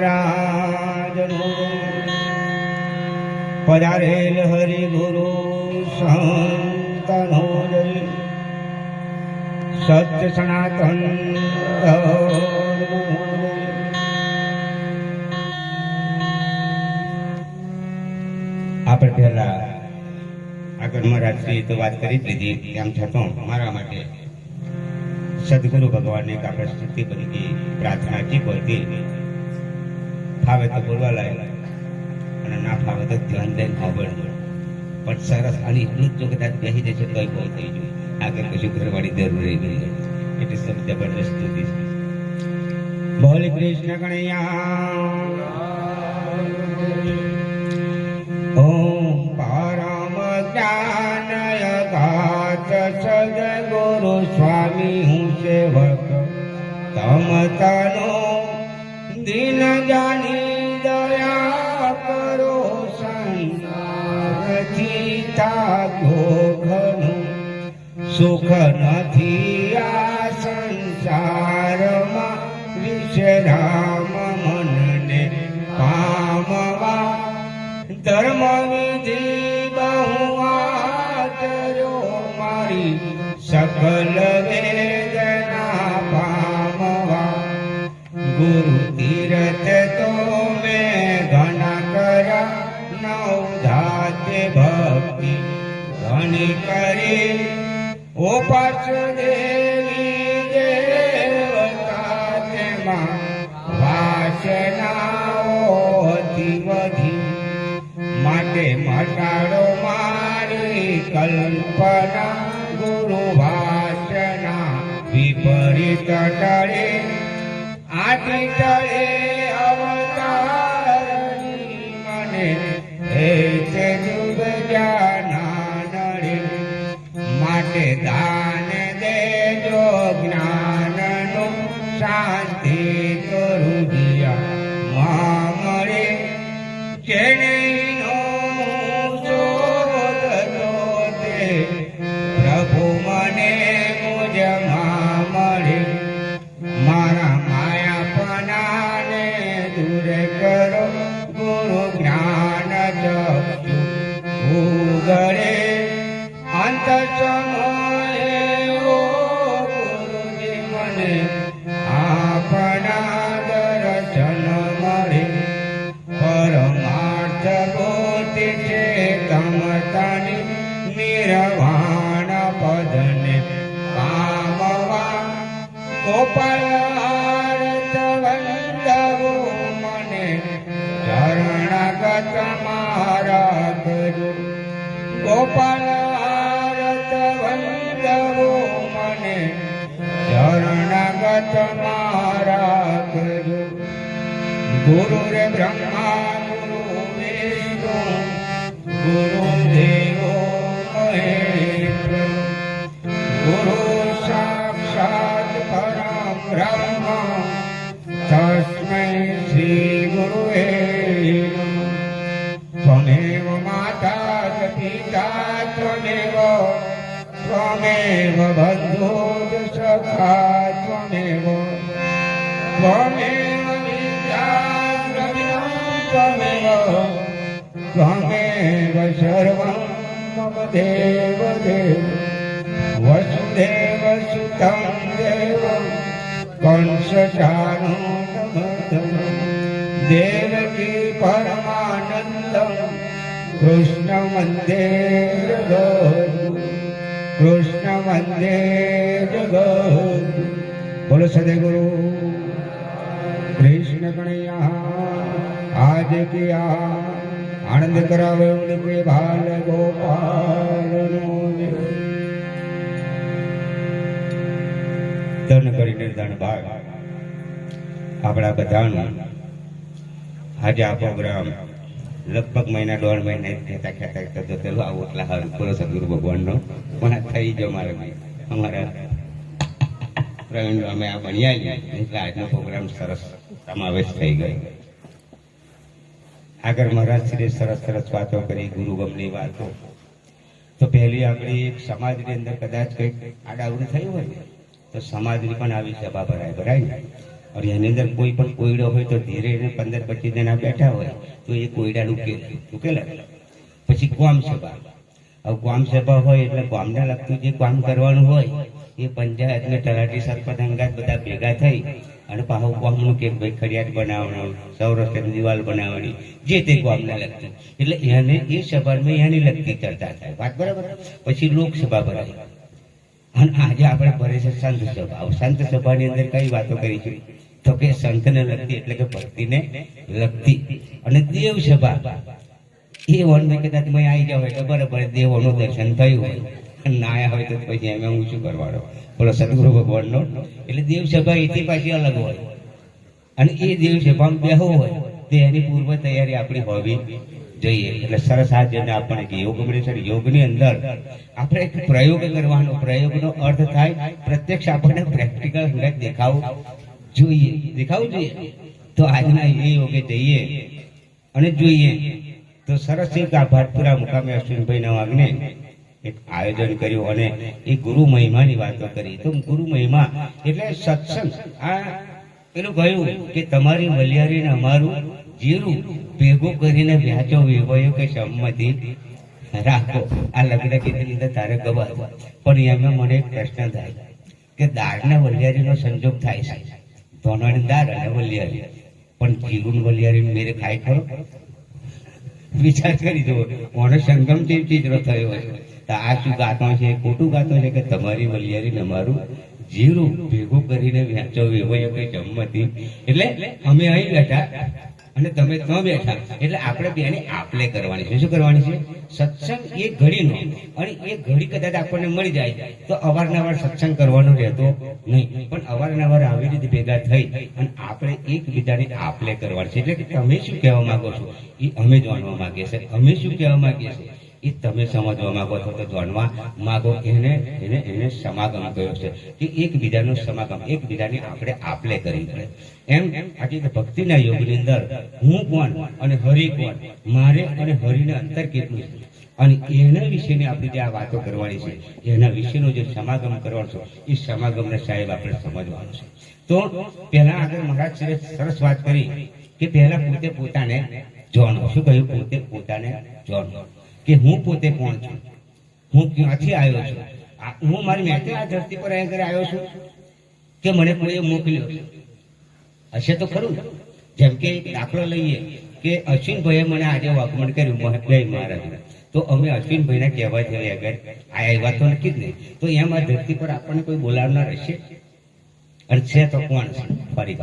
રાજનો પધારેલ હરિ ગુરુ સંતનો સત્ય સનાતન આપણે પહેલા આગળ મહારાજશ્રી તો વાત કરી જ લીધી, તેમ છતાં મારા માટે સદગુરુ ભગવાનને આપણે સ્તુતિ કરી પ્રાર્થના જી કોઈ ફાવે તો બોલવા લાય અને ના ફાવે તો ધ્યાન દઈને સાંભળજો. પણ સરસ આની એટલું જ જો કદાચ બેસી જશે તોય બહુ થઈ ગયું, આગળ કશું કરવાની જરૂર રહી ગઈ. એટલી સબ જબરદસ્ત સ્તુતિ છે. બોલ કૃષ્ણ કનૈયા ઓમ પરમ જ્ઞાનય ગાત સદગુરુ સ્વામી હું સેવક તમ તનો દિન જાની દયા કરો સંસાર ઘોઘનું સુખ નથી આ સંસારમાં વિશ્રામ મનને પામવા ધર્મ વિધિ બહુ આચર્યો મારી સકલ વેદના પામવા ગુરુ તીરથ તો મેં ઘણા કર્યા નવધાતે ભક્તિ ઘણી કરી ઉપાસ દેવી દેવતા તેમાં વાસનાઓ અતિ વધી માટે મટાડો મારી કલ્પના ગુરુ વાસના વિપરીત ટળે આથી ટળે અવતારની મને હે તે જુગ જાના નડે માટે દાન દેજો જ્ઞાનનું શાંતિ કરું દિયા મળે જેને પ્રભુ મને મુજમાં મળે મારા માયાપણાને દૂર કરો ગુરુ જ્ઞાન ચક્ષુ ઉગડે અંત સમયે ઓ ગુરુજી મને આપણા દર્શન મળે પરમાર્થ બોધ છે તમતાની નિર્વાણ પદને પામવા ગોપાળાર્થ વંદવો મને શરણાગત મારા ગુરુ ગોપાળાર્થ વંદવો મને શરણાગત મારા ગુરુ ગુરુ રે બ્રહ્મા ગુરુ વિષ્ણુ ગુરુ દેવો ગુરુ સાક્ષાત પરમ બ્રહ્મ તસ્મૈ શ્રી ગુરુવે ત્વમેવ માતા પિતા ત્વમેવ બંધુ સખા ત્વમેવ વિદ્યા ત્વમેવ સર્વં મમ દેવ દેવ વસુદેવ સુતં દેવં કંસચાનૂરમર્દં દેવકી પરમાનંદં કૃષ્ણ વંદે જગદ્ગુરુ કૃષ્ણ વંદે જગદ્ગુરુ. બોલો સદગુરુ કૃષ્ણ કનૈયા આજ કિયા આનંદ કરાવે ઉનકે ભાલ ગોપાલનો ધન કરીને ધન ભાગ આપણા બધાનું આજે આ પ્રોગ્રામ લગભગ મહિના દોઢ મહિના ખેતા ખેતા થતો આવું એટલા હાલ બોલો સદગુરુ ભગવાનનો પણ થઈ ગયો મારે અમારા પ્રવીણ અમે આ ભણ્યા એટલે આજનો પ્રોગ્રામ સરસ સમાવેશ થઈ ગયો. આગળ મહારાજશ્રીએ સરસ સરસ વાતો કરી, ગુરુ ગમની વાતો. તો પહેલી આપણી એક સમાજની અંદર કદાચ કંઈક આડાવડું થયું હોય તો સમાજની પણ આવી સભા ભરાય અને એની અંદર કોઈ પણ કોયડો હોય તો ધીરે 15-25 જણા બેઠા હોય તો એ કોયડા ઉકેલે. પછી ગ્રામ સભા. હવે ગ્રામ સભા હોય એટલે ગામને લગતું જે કામ કરવાનું હોય એ પંચાયત ને તલાટી સરપંચ અંગાત બધા ભેગા થઈ અને પાછું ગામનું કે ભાઈ ખડિયાટ બનાવવાનું, સૌરાષ્ટ્રની દિવાલ બનાવવાની, જે તે ગામને લગતું, એટલે એને એ સભામાં એની લગતી ચર્ચા થાય. વાત બરાબર. પછી લોકસભા ભરાય અને આજે આપણે ભરે છે સંત સભા. સંત સભાની અંદર કઈ વાતો કરી છે તો કે સંતને લગતી એટલે કે ભક્તિને લગતી. અને દેવ સભા એ વન કદાચ મેં આવી જાવ એટલે બરાબર દેવોનું દર્શન થયું હોય અને ના આવ્યા હોય તો પછી એમ હું શું કરવાનો બોલો સદગુરુ ભગવાનનો. એટલે દેવ સભા એથી પાછી અલગ હોય અને એ દેવ સભામાં બેહવું હોય તો એની પૂર્વ તૈયારી આપણી હોવી જોઈએ. એટલે સરસ આ જેને આપણે કે યોગ મળે છે. યોગની અંદર આપણે એક પ્રયોગ કરવાનો. પ્રયોગનો અર્થ થાય પ્રત્યક્ષ આપણને પ્રેક્ટિકલ દેખાવું જોઈએ. તો આજના એ યોગે જઈએ અને જોઈએ તો સરસ એક આ ભાટપુરા મુકામે અશ્વિનભાઈના વાગને એક આયોજન કર્યું અને એ ગુરુ મહિમાની વાતો કરી. તો ગુરુ મહિમા એટલે સત્સંગ. આ પેલું કહ્યું કે તમારી વલિયારીને અમારું જીરું ભેગું કરીને વ્યાચો વેવાયો કે સંમતિ રાખો. આ લગ્ન કીધી અંદર તારે ગવા. પણ એમાં મને એક પ્રશ્ન થાય કે દાળના વલિયારીનો સંજોગ થાય છે. ધોનાની દાળ અને વલિયારી, પણ જીરું વલિયારી મેરે ખાય ખરો? વિચાર કરી જુઓ. ઓનો સંગમ જેવી ચીજરો થયો હોય તો આ શું ગાતો છે? ખોટું ગાતો છે કે તમારી વલિયારી અમારું જીરું ભેગું કરીને વ્યાચો વેવાયો કે સંમતિ. એટલે અમે અહીં બેઠા અને તમે ત્યાં બેઠા એટલે આપણે બેને આપલે કરવાની છે. શું કરવાની છે? સત્સંગ એ ઘડીનો. અને એ ઘડી કદાચ આપણને મળી જાય તો અવારનવાર સત્સંગ કરવાનો રહેતો નહીં, પણ અવારનવાર આવી રીતે ભેગા થઈ અને આપણે એકબીજાને આપલે કરવાની છે. એટલે કે તમે શું કહેવા માંગો છો એ અમે જાણવા માંગીએ છીએ, અમે શું કહેવા માંગીએ છીએ એ તમે સમજવા માંગો છો તો જાણવા માંગો. એને સમાગમ કહ્યો છે કે એકબીજાનો સમાગમ, એકબીજાને આપણે આપલે કરી પડે. એમ આજે ભક્તિના યોગની અંદર હું કોણ અને હરિ કોણ, મારે અને હરિને અંતર કેટલું છે અને એના વિશેની આપણી જે આ વાતો કરવાની છે, એના વિશેનો જે સમાગમ કરવાનો છે એ સમાગમને સાહેબ આપણે સમજવાનું છે. તો પહેલા આગળ મહારાજ સરસ વાત કરી કે પહેલા પોતે પોતાને જાણો. શું કહ્યું? પોતે પોતાને જાણો કે હું પોતે કોણ છું, હું ક્યાંથી આવ્યો છું, હું મારી મેં આ ધરતી પર આવ્યો છું કે મને કોઈ મોકલ્યો હશે તો ખરું. જેમ કે દાખલો લઈએ કે અશ્વિનભાઈએ મને આજે વાગમણ કર્યું જય મહારાજ, તો અમે અશ્વિનભાઈને કહેવા જઈએ આગળ આ વાત તો નક્કી જ નહીં. તો એમ આ ધરતી પર આપણને કોઈ બોલાવનાર હશે અને છે તો કોણ છે? ફરી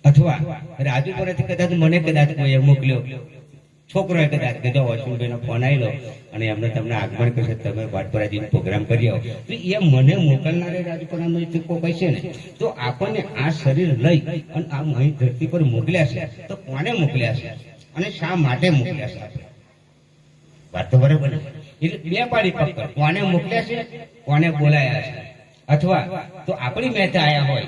અથવા રાજુ પરથી કદાચ મને કદાચ કોઈ મોકલ્યો, છોકરોએ કદાચ કે જો અશ્વિનભાઈનો ફોન આવેલો અને એમને તમને આગમન કરશે, તમે ભાટપુરાજીનો પ્રોગ્રામ કરી આવો, તો એ મને મોકલનારે રાજપુરામાં કોઈ કહેશે ને તો આપણને આ શરીર લઈ અને આ અહીં ધરતી પર મોકલ્યા છે તો કોને મોકલ્યા છે અને શા માટે મોકલ્યા છે? વાત તો બરાબર. એટલે બે પાડી પકડ, કોને મોકલ્યા છે, કોને બોલાયા છે. અથવા તો આપણી મહેતા આવ્યા હોય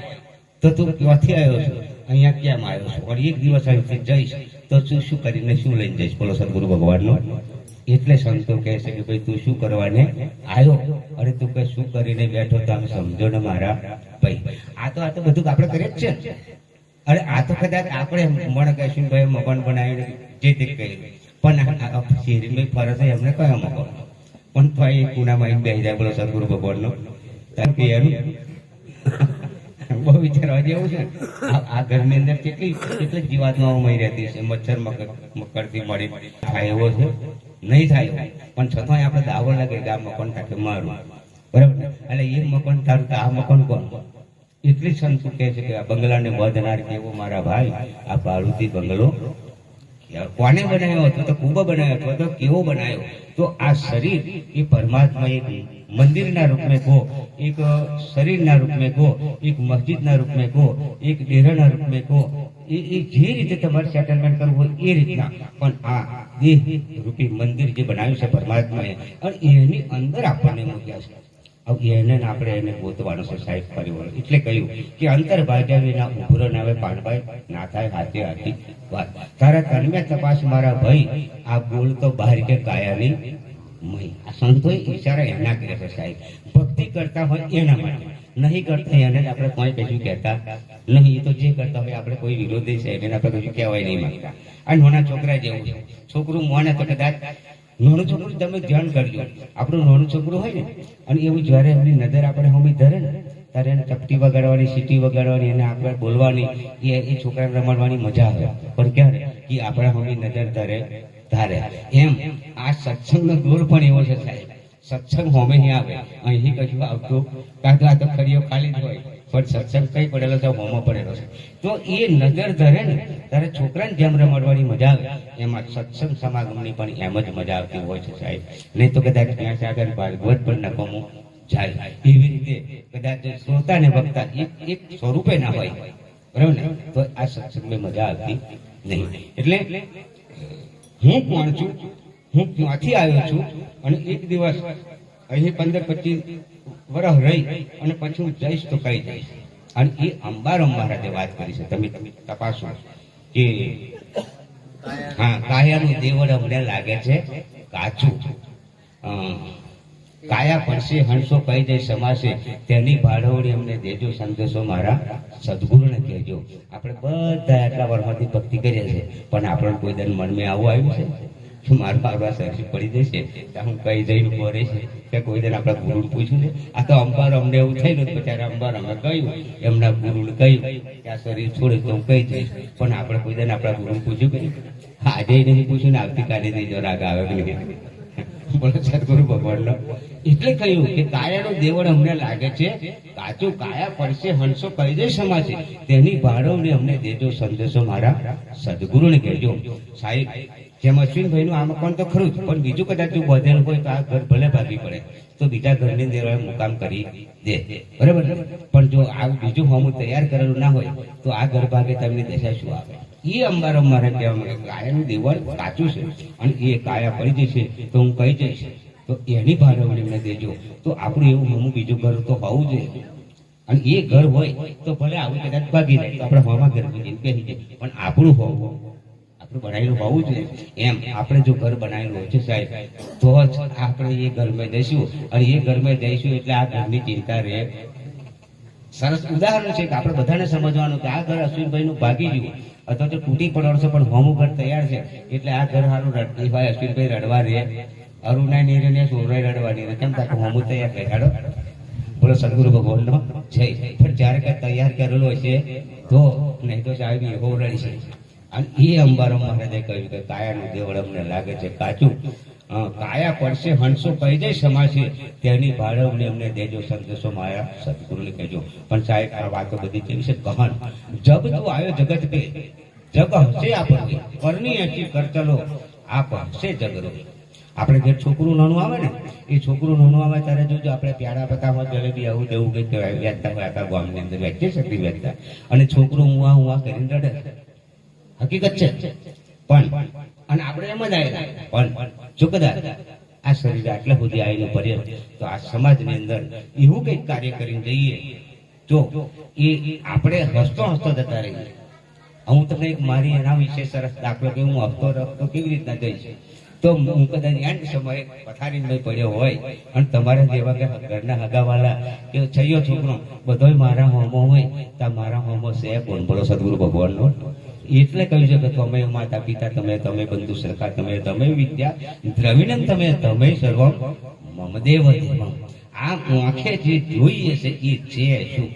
તો તું ક્યાંથી આવ્યો છું, અહીંયા કેમ આવ્યો છું, અને એક દિવસ અહીંથી જઈશ તો તું શું કરીને શું લઈને જઈશ? બોલો સદગુરુ ભગવાનનો. એટલે સંતો કહે છે કે ભાઈ તું શું કરવાને આવ્યો અને તું કઈ શું કરીને બેઠો તો આમ સમજો ને મારા ભાઈ. આ તો બધું આપણે કરીએ જ છે. અરે આ તો કદાચ આપણે મણ કહીશું ભાઈ મકાન બનાવીને જે તે કહ્યું, પણ શેરીમાં ફરજ હોય એમને કયો મકાન પણ ભાઈ કુનામાં બેસી જાય. બોલો સદગુરુ ભગવાનનો. કે એનું બહુ વિચારવા જેવું છે. આ ઘરની અંદર કેટલી જીવાતમાં મળી રહેતી છે, મચ્છર મકરથી મળી થાય એવો છે નહીં થાય, પણ છતાં આપણે દાવો લાગે કે આ મકાન થાય મારું, બરાબર. એટલે એ મકાન તારું તો આ મકાન કોણ? એટલી સંત કહે છે કે આ બંગલાને વધનાર કેવો મારા ભાઈ, આ ભાડુથી બંગલો કોને બનાવ્યો હતો તો ખૂબ બનાવ્યો હતો તો કેવો બનાવ્યો? તો આ શરીર એ પરમાત્મા એક મંદિરના રૂપ में को, एक શરીરના રૂપ में को, एक મસ્જિદના રૂપ में को, एक ડેરાના રૂપ में को, એ જે રીતે તમારે સેટલમેન્ટ કરવું હોય એ રીતના, પણ આ દેહ રૂપી મંદિર જે બનાવ્યું છે પરમાત્માએ અને એની અંદર આપણને મૂક્યા છે. હવે એને આપણે એને ગોતવાનું છે સાહેબ પરિવાર. એટલે કહ્યું કે અંતર ભાગ્યા ના ઉભરો ના આવે પાનભાઈ ના થાય હાથે હાથી વાત. તારા તન્મે તપાસ મારા ભાઈ, આ બોલ તો બહાર કે કાયાની મહી. આ સંતોએ ઈશારા એના કરે છે સાહેબ, ભક્તિ કરતા હોય એના માટે. નહીં કરતા એને આપણે કોઈ કશું કહેતા નહીં. એ તો જે કરતા હોય આપણે કોઈ વિરોધી છે એને આપણે કશું કહેવાય નહીં માંગતા. આ નાના છોકરા જેવું છે. છોકરું મોને તો કદાચ નાનું છોકરું તમે ધ્યાન કરજો. આપણું નાનું છોકરું હોય ને અને એવું જ્યારે એમની નજર આપણે હોમી ધરે ને ત્યારે એને ચપટી વગાડવાની, સીટી વગાડવાની, એને આપણે બોલવાની, એ છોકરાને રમાડવાની મજા આવે. પણ ક્યારે કે આપણા હોમી નજર ધારે. એમ આ સત્સંગનો દોર પણ એવો છે સાહેબ. સત્સંગ હોમે નહીં આવે, અહીં કશું આવતું કાં આ તો ખરીઓ ખાલી જ હોય, પણ સત્સંગ કઈ પડેલો છે, હોમો પડેલો છે. તો એ નજર ધરે ને ત્યારે છોકરાને જેમ રમાડવાની મજા આવે એમાં સત્સંગ સમાગમની પણ એમ જ મજા આવતી હોય છે સાહેબ. નહીં તો કદાચ ત્યાં આગળ ભાગવત પણ નકમું જાય. એવી રીતે કદાચ શ્રોતા ને વક્તા એક સ્વરૂપે ના હોય, બરાબર ને, તો આ સત્સંગમાં મજા આવતી નહીં. એટલે હું કોણ છું, હું ક્યાંથી આવ્યો છું, અને એક દિવસ અહીં 15-25 વર્ષ રહી અને પછી હું જઈશ તો કઈ જઈશ. અને એ અંબારામ મહારાજે વાત કરી છે, તમે તપાસો કે હા, કાયાનું દેવળ અમને લાગે છે કાચું. કાયા પડશે હંસો કહી જાય સમાશે, તેની ભાડવડી અમને દેજો સંદેશો મારા સદગુરુને કહેજો. આપણે બધા એટલા વર્ષોથી ભક્તિ કરીએ છીએ, પણ આપણને કોઈ દિન મનમાં આવું આવ્યું છે કે મારું આવડા સરસી પડી જશે હું કઈ જઈને ઉભો રહીશ કે કોઈ દિન આપણા ગુરુને પૂછ્યું ને? આ તો અંબાર અમને એવું થયું ને બચારા અંબાર અમે કહ્યું, એમના ગુરુને કહ્યું કે આ શરીર છોડે તો હું કઈ જઈશ, પણ આપણે કોઈ દિન આપણા ગુરુને પૂછ્યું કે આજે નહીં પૂછ્યું ને આવતીકાલે નહીં જો રાગ આવે કે નહીં? બોલો સદગુરુ ભગવાનનો. એટલે કહ્યું કે કાયાનો દેવળ અમને લાગે છે કાચું, કાયા પડશે હંસો કહી દે સમાશે, તેની ભાડવડી અમને દેજો સંદેશો મારા સદગુરુને કહેજો. સાહેબ જેમ અશ્વિનભાઈ નું આમ કોણ તો ખરું જ, પણ બીજું કદાચ જો બધેલું હોય તો આ ઘર ભલે ભાગી પડે તો બીજા ઘરની દેવળે મુકામ કરી દે, બરાબર. પણ જો આ બીજું હોમું તૈયાર કરેલું ના હોય તો આ ઘર ભાગે તમને દશા શું આવે? એ અંબારામ મારે કહેવા કાયાનું દેવળ કાચું છે અને એ કાયા પડી જશે તો હું કહી જઈશ, તો એની ભાડવડી મને દેજો. તો આપણું એવું હોમું બીજું ઘર તો હોવું જોઈએ. અને એ ઘર હોય તો ભલે આવું કદાચ ભાગી જાય તો આપણે હોમાં ઘર બેસી જાય, પણ આપણું હોવું, બનાવેલું હોવું જોઈએ. એમ આપણે જો ઘર બનાવેલું હોય છે સાહેબ, તો જ આપણે એ ઘરમાં જઈશું, અને એ ઘરમાં જઈશું એટલે આ ઘરની ચિંતા રહે. સરસ ઉદાહરણ છે કે આપણે બધાને સમજવાનું કે આ ઘર અશ્વિનભાઈ નું ભાગી ગયું અથવા તો તૂટી પડવાનું છે, પણ હોમું ઘર તૈયાર છે એટલે આ ઘર સારું રડતી હોય, અશ્વિનભાઈ રડવા રહે, અરુણા નીરે ને સોરાઈ રડવાની રહે. કેમ કે હોમું તૈયાર બેઠાડો. બોલો સદગુરુ ભગવાનનો છે. પણ જયારે કઈ તૈયાર કરેલો હશે તો નહીં તો સાહેબ એવો રડી છે. અને એ અંબારામ મહારાજે કહ્યું કે કાયાનું દેવળ અમને લાગે છે કાચું, કાયા પડશે હંસો કહી જાય સમાશે, તેની ભાડવડી અમને દેજો સંદેશો મારા સદગુરુને કહેજો. પણ સાહેબ આ વાતો બધી કેવી છે કહાન. જબ તું આવ્યો જગત પે, જગ હશે આપણને કરની હસી કર ચલો આપ હશે જગરો. આપણે જે છોકરું નાનું આવે ને, એ છોકરું નાનું આવે ત્યારે જોજો આપણે પ્યારા બતાવવા જલેબી આવું તેવું કઈ કહેવાય વેચતા હોય આખા ગામની અંદર વેચી શકતી વેચતા, અને છોકરું હું કરીને રડે. હકીકત છે. પણ અને આપણે એમ જ આવેલા, પણ જો કદાચ આ શરીર આટલા સુધી આવીને પડે તો આ સમાજની અંદર એવું કઈક કાર્ય કરીને જઈએ તો એ આપણે હસતો હસતો જતા રહીએ. હું તમને એક મારી એના વિશે સરસ દાખલો કે હું હસતો રખતો કેવી રીતના જઈશ, તો હું કદાચ એન્ડ સમયે પથારીમાં પડ્યો હોય અને તમારા જેવા કે ઘરના હગાવાલા કે છયો છોકરો બધોય મારા હોમો હોય તો મારા હોમો છે કોણ? બોલો સદગુરુ ભગવાનનો. એટલે કહ્યું છે કે તમે માતા પિતા, તમે બંધુ સરખા, તમે વિદ્યા દ્રવિણમ, તમે સર્વમ મમ દેવ દેવમ. આ આંખે જે જોઈએ છે એ છે શું,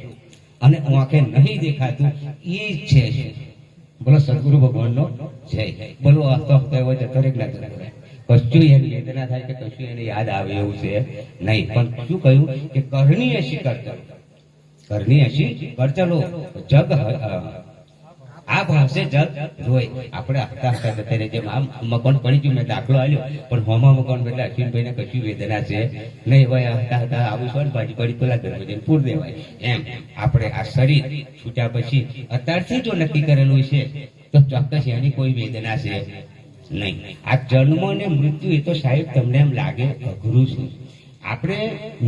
અને આંખે નહીં દેખાતું એ છે શું? બોલો સદગુરુ ભગવાનનો છે. બોલો હસતો હસતો એવો જતો રે ના જતો, કશું એની વેદના થાય કે કશું એને યાદ આવે એવું છે નહીં. પણ શું કહ્યું કે કરની હસી કરચલો, કરની હસી કરચલો જગ આ ભાષે જગ જોઈ. આપણે હસતા હસતા જતા રહે. જેમ આમ મકાન પડી ગયું મેં દાખલો આવ્યો, પણ હોમા મકાન એટલે અશ્વિનભાઈ ને કશું વેદના છે નહીં ભાઈ, હસતા હસતા આવું છો ને ભાજી પડી પેલા ઘરમાં જઈને પૂર દેવાય. એમ આપણે આ શરીર છૂટ્યા પછી અત્યારથી જો નક્કી કરેલું છે તો ચોક્કસ એની કોઈ વેદના છે નહીં. આ જન્મ ને મૃત્યુ એ તો સાહેબ તમને એમ લાગે અઘરું છે. આપણે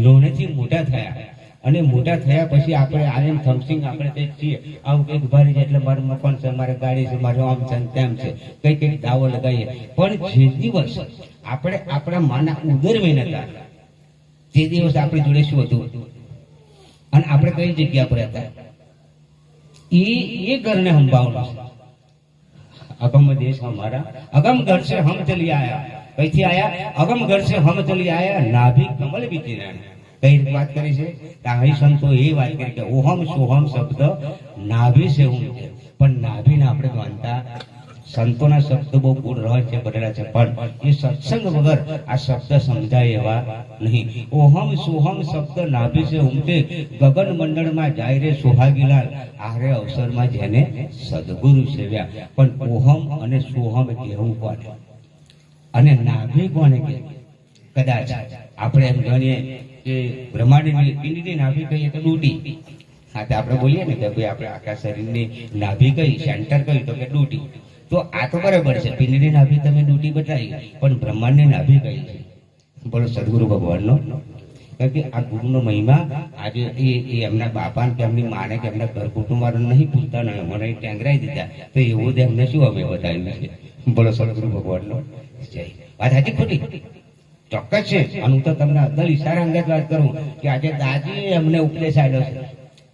નાનેથી મોટા થયા અને મોટા થયા પછી આપણે આમ થમસિંગ આપણે કંઈક છીએ આવું કંઈક ભારી છે એટલે મારું મકાન છે, મારે ગાડી છે, મારું આમ છે તેમ છે, કઈ કઈક દાવો લગાવીએ. પણ જે દિવસ આપણે આપણા માના ઉદરમાં નતા તે દિવસ આપણી જોડે શું હતું? અને આપણે કઈ જગ્યા પર હતા એ ઘરને સંભાળવાનું છે. अगम देश हमारा अगम घर से हम चली आया कैसे आया अगम घर से हम चली आया नाभि कमल विकिरण कई बात करी છે તાહી સંતો એ વાત કરી કે ઓહમ સોહમ શબ્દ નાભી સે ઉમટે પણ નાભીને આપણે માનતા સંતોના શબ્દ બહુ પૂર્ણ રહસ્ય બનેલા છે પણ એ સત્સંગ વગર આ શબ્દ સમજાય એવા નહીં. ઓહમ સોહમ શબ્દ નાભી સે ઉમટે ગગન મંડળમાં જાય રે સોહાગીલાલ આરે અવસરમાં જેને સદગુરુ સેવ્યા. પણ ઓહમ અને સોહમ કહેવું કોને અને નાભી કોને કે કદાચ આપણે એમ જાણીએ કે બ્રહ્માંડની પિંડની નાભી કહીએ તો ડૂટી. હા તો આપણે બોલીએ ને કે ભાઈ આપણે આખા શરીરની નાભી કઈ સેન્ટર કઈ તો કે ડૂટી. તો આ તો બરાબર છે પિંડની નાભી તમે ડૂટી બતાવી પણ બ્રહ્માંડની નાભી કઈ છે બોલો સદગુરુ ભગવાનનો. કારણ કે આ ગુરુનો મહિમા આજે એ એમના બાપાને કે એમની માને કે એમના ઘર કુટુંબવાળાને નહીં પૂછતા ને મને ટેંગરાઈ દીધા તો એવું જ એમને શું અમે બતાવ્યું છે બોલો સદગુરુ ભગવાનનો જય. વાત હાજી ખોટી ચોક્કસ છે. અને હું તો તમને અદલ ઈશારા અંગત વાત કરું કે આજે દાદીએ એમને ઉપદેશ આપ્યો છે.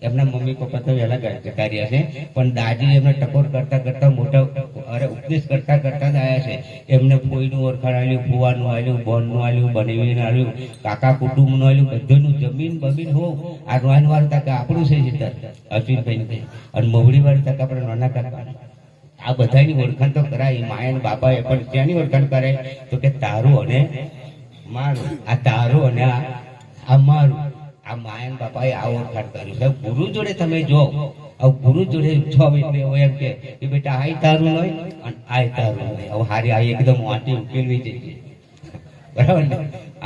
એમના મમ્મી પપ્પા તો વહેલા જતા રહ્યા છે પણ દાદી એમને ટકોર કરતા કરતા મોટા અરે ઉપદેશ કરતા કરતા જ આવ્યા છે. એમને ફોઈનું ઓળખાણ આવ્યું, ફુવાનું આવ્યું, બોનનું આવ્યું, બનેવીને આવ્યું, કાકા કુટુંબનું આવ્યું, બધુંનું જમીન બમીન હો આ રોયન વાળું તક આપણું છે જીતર અશ્વિનભાઈ અને મવડી વાળું તક આપણે નાના કાકા આ બધાની ઓળખાણ તો કરાય. માયા બાપાએ પણ ત્યાંની ઓળખાણ કરાય તો કે તારું અને મારું, આ તારું અને આ મારું. આ માયન બાપાએ આ ઓળખાણ કર્યું છે. ગુરુ જોડે તમે જો ગુરુ જોડે છો એટલે એમ કે બેટા આય તારું નહીં અને આય તારું નહીં. હવે હારી આ એકદમ વાંટી ઉકેલવી જઈએ બરાબર ને.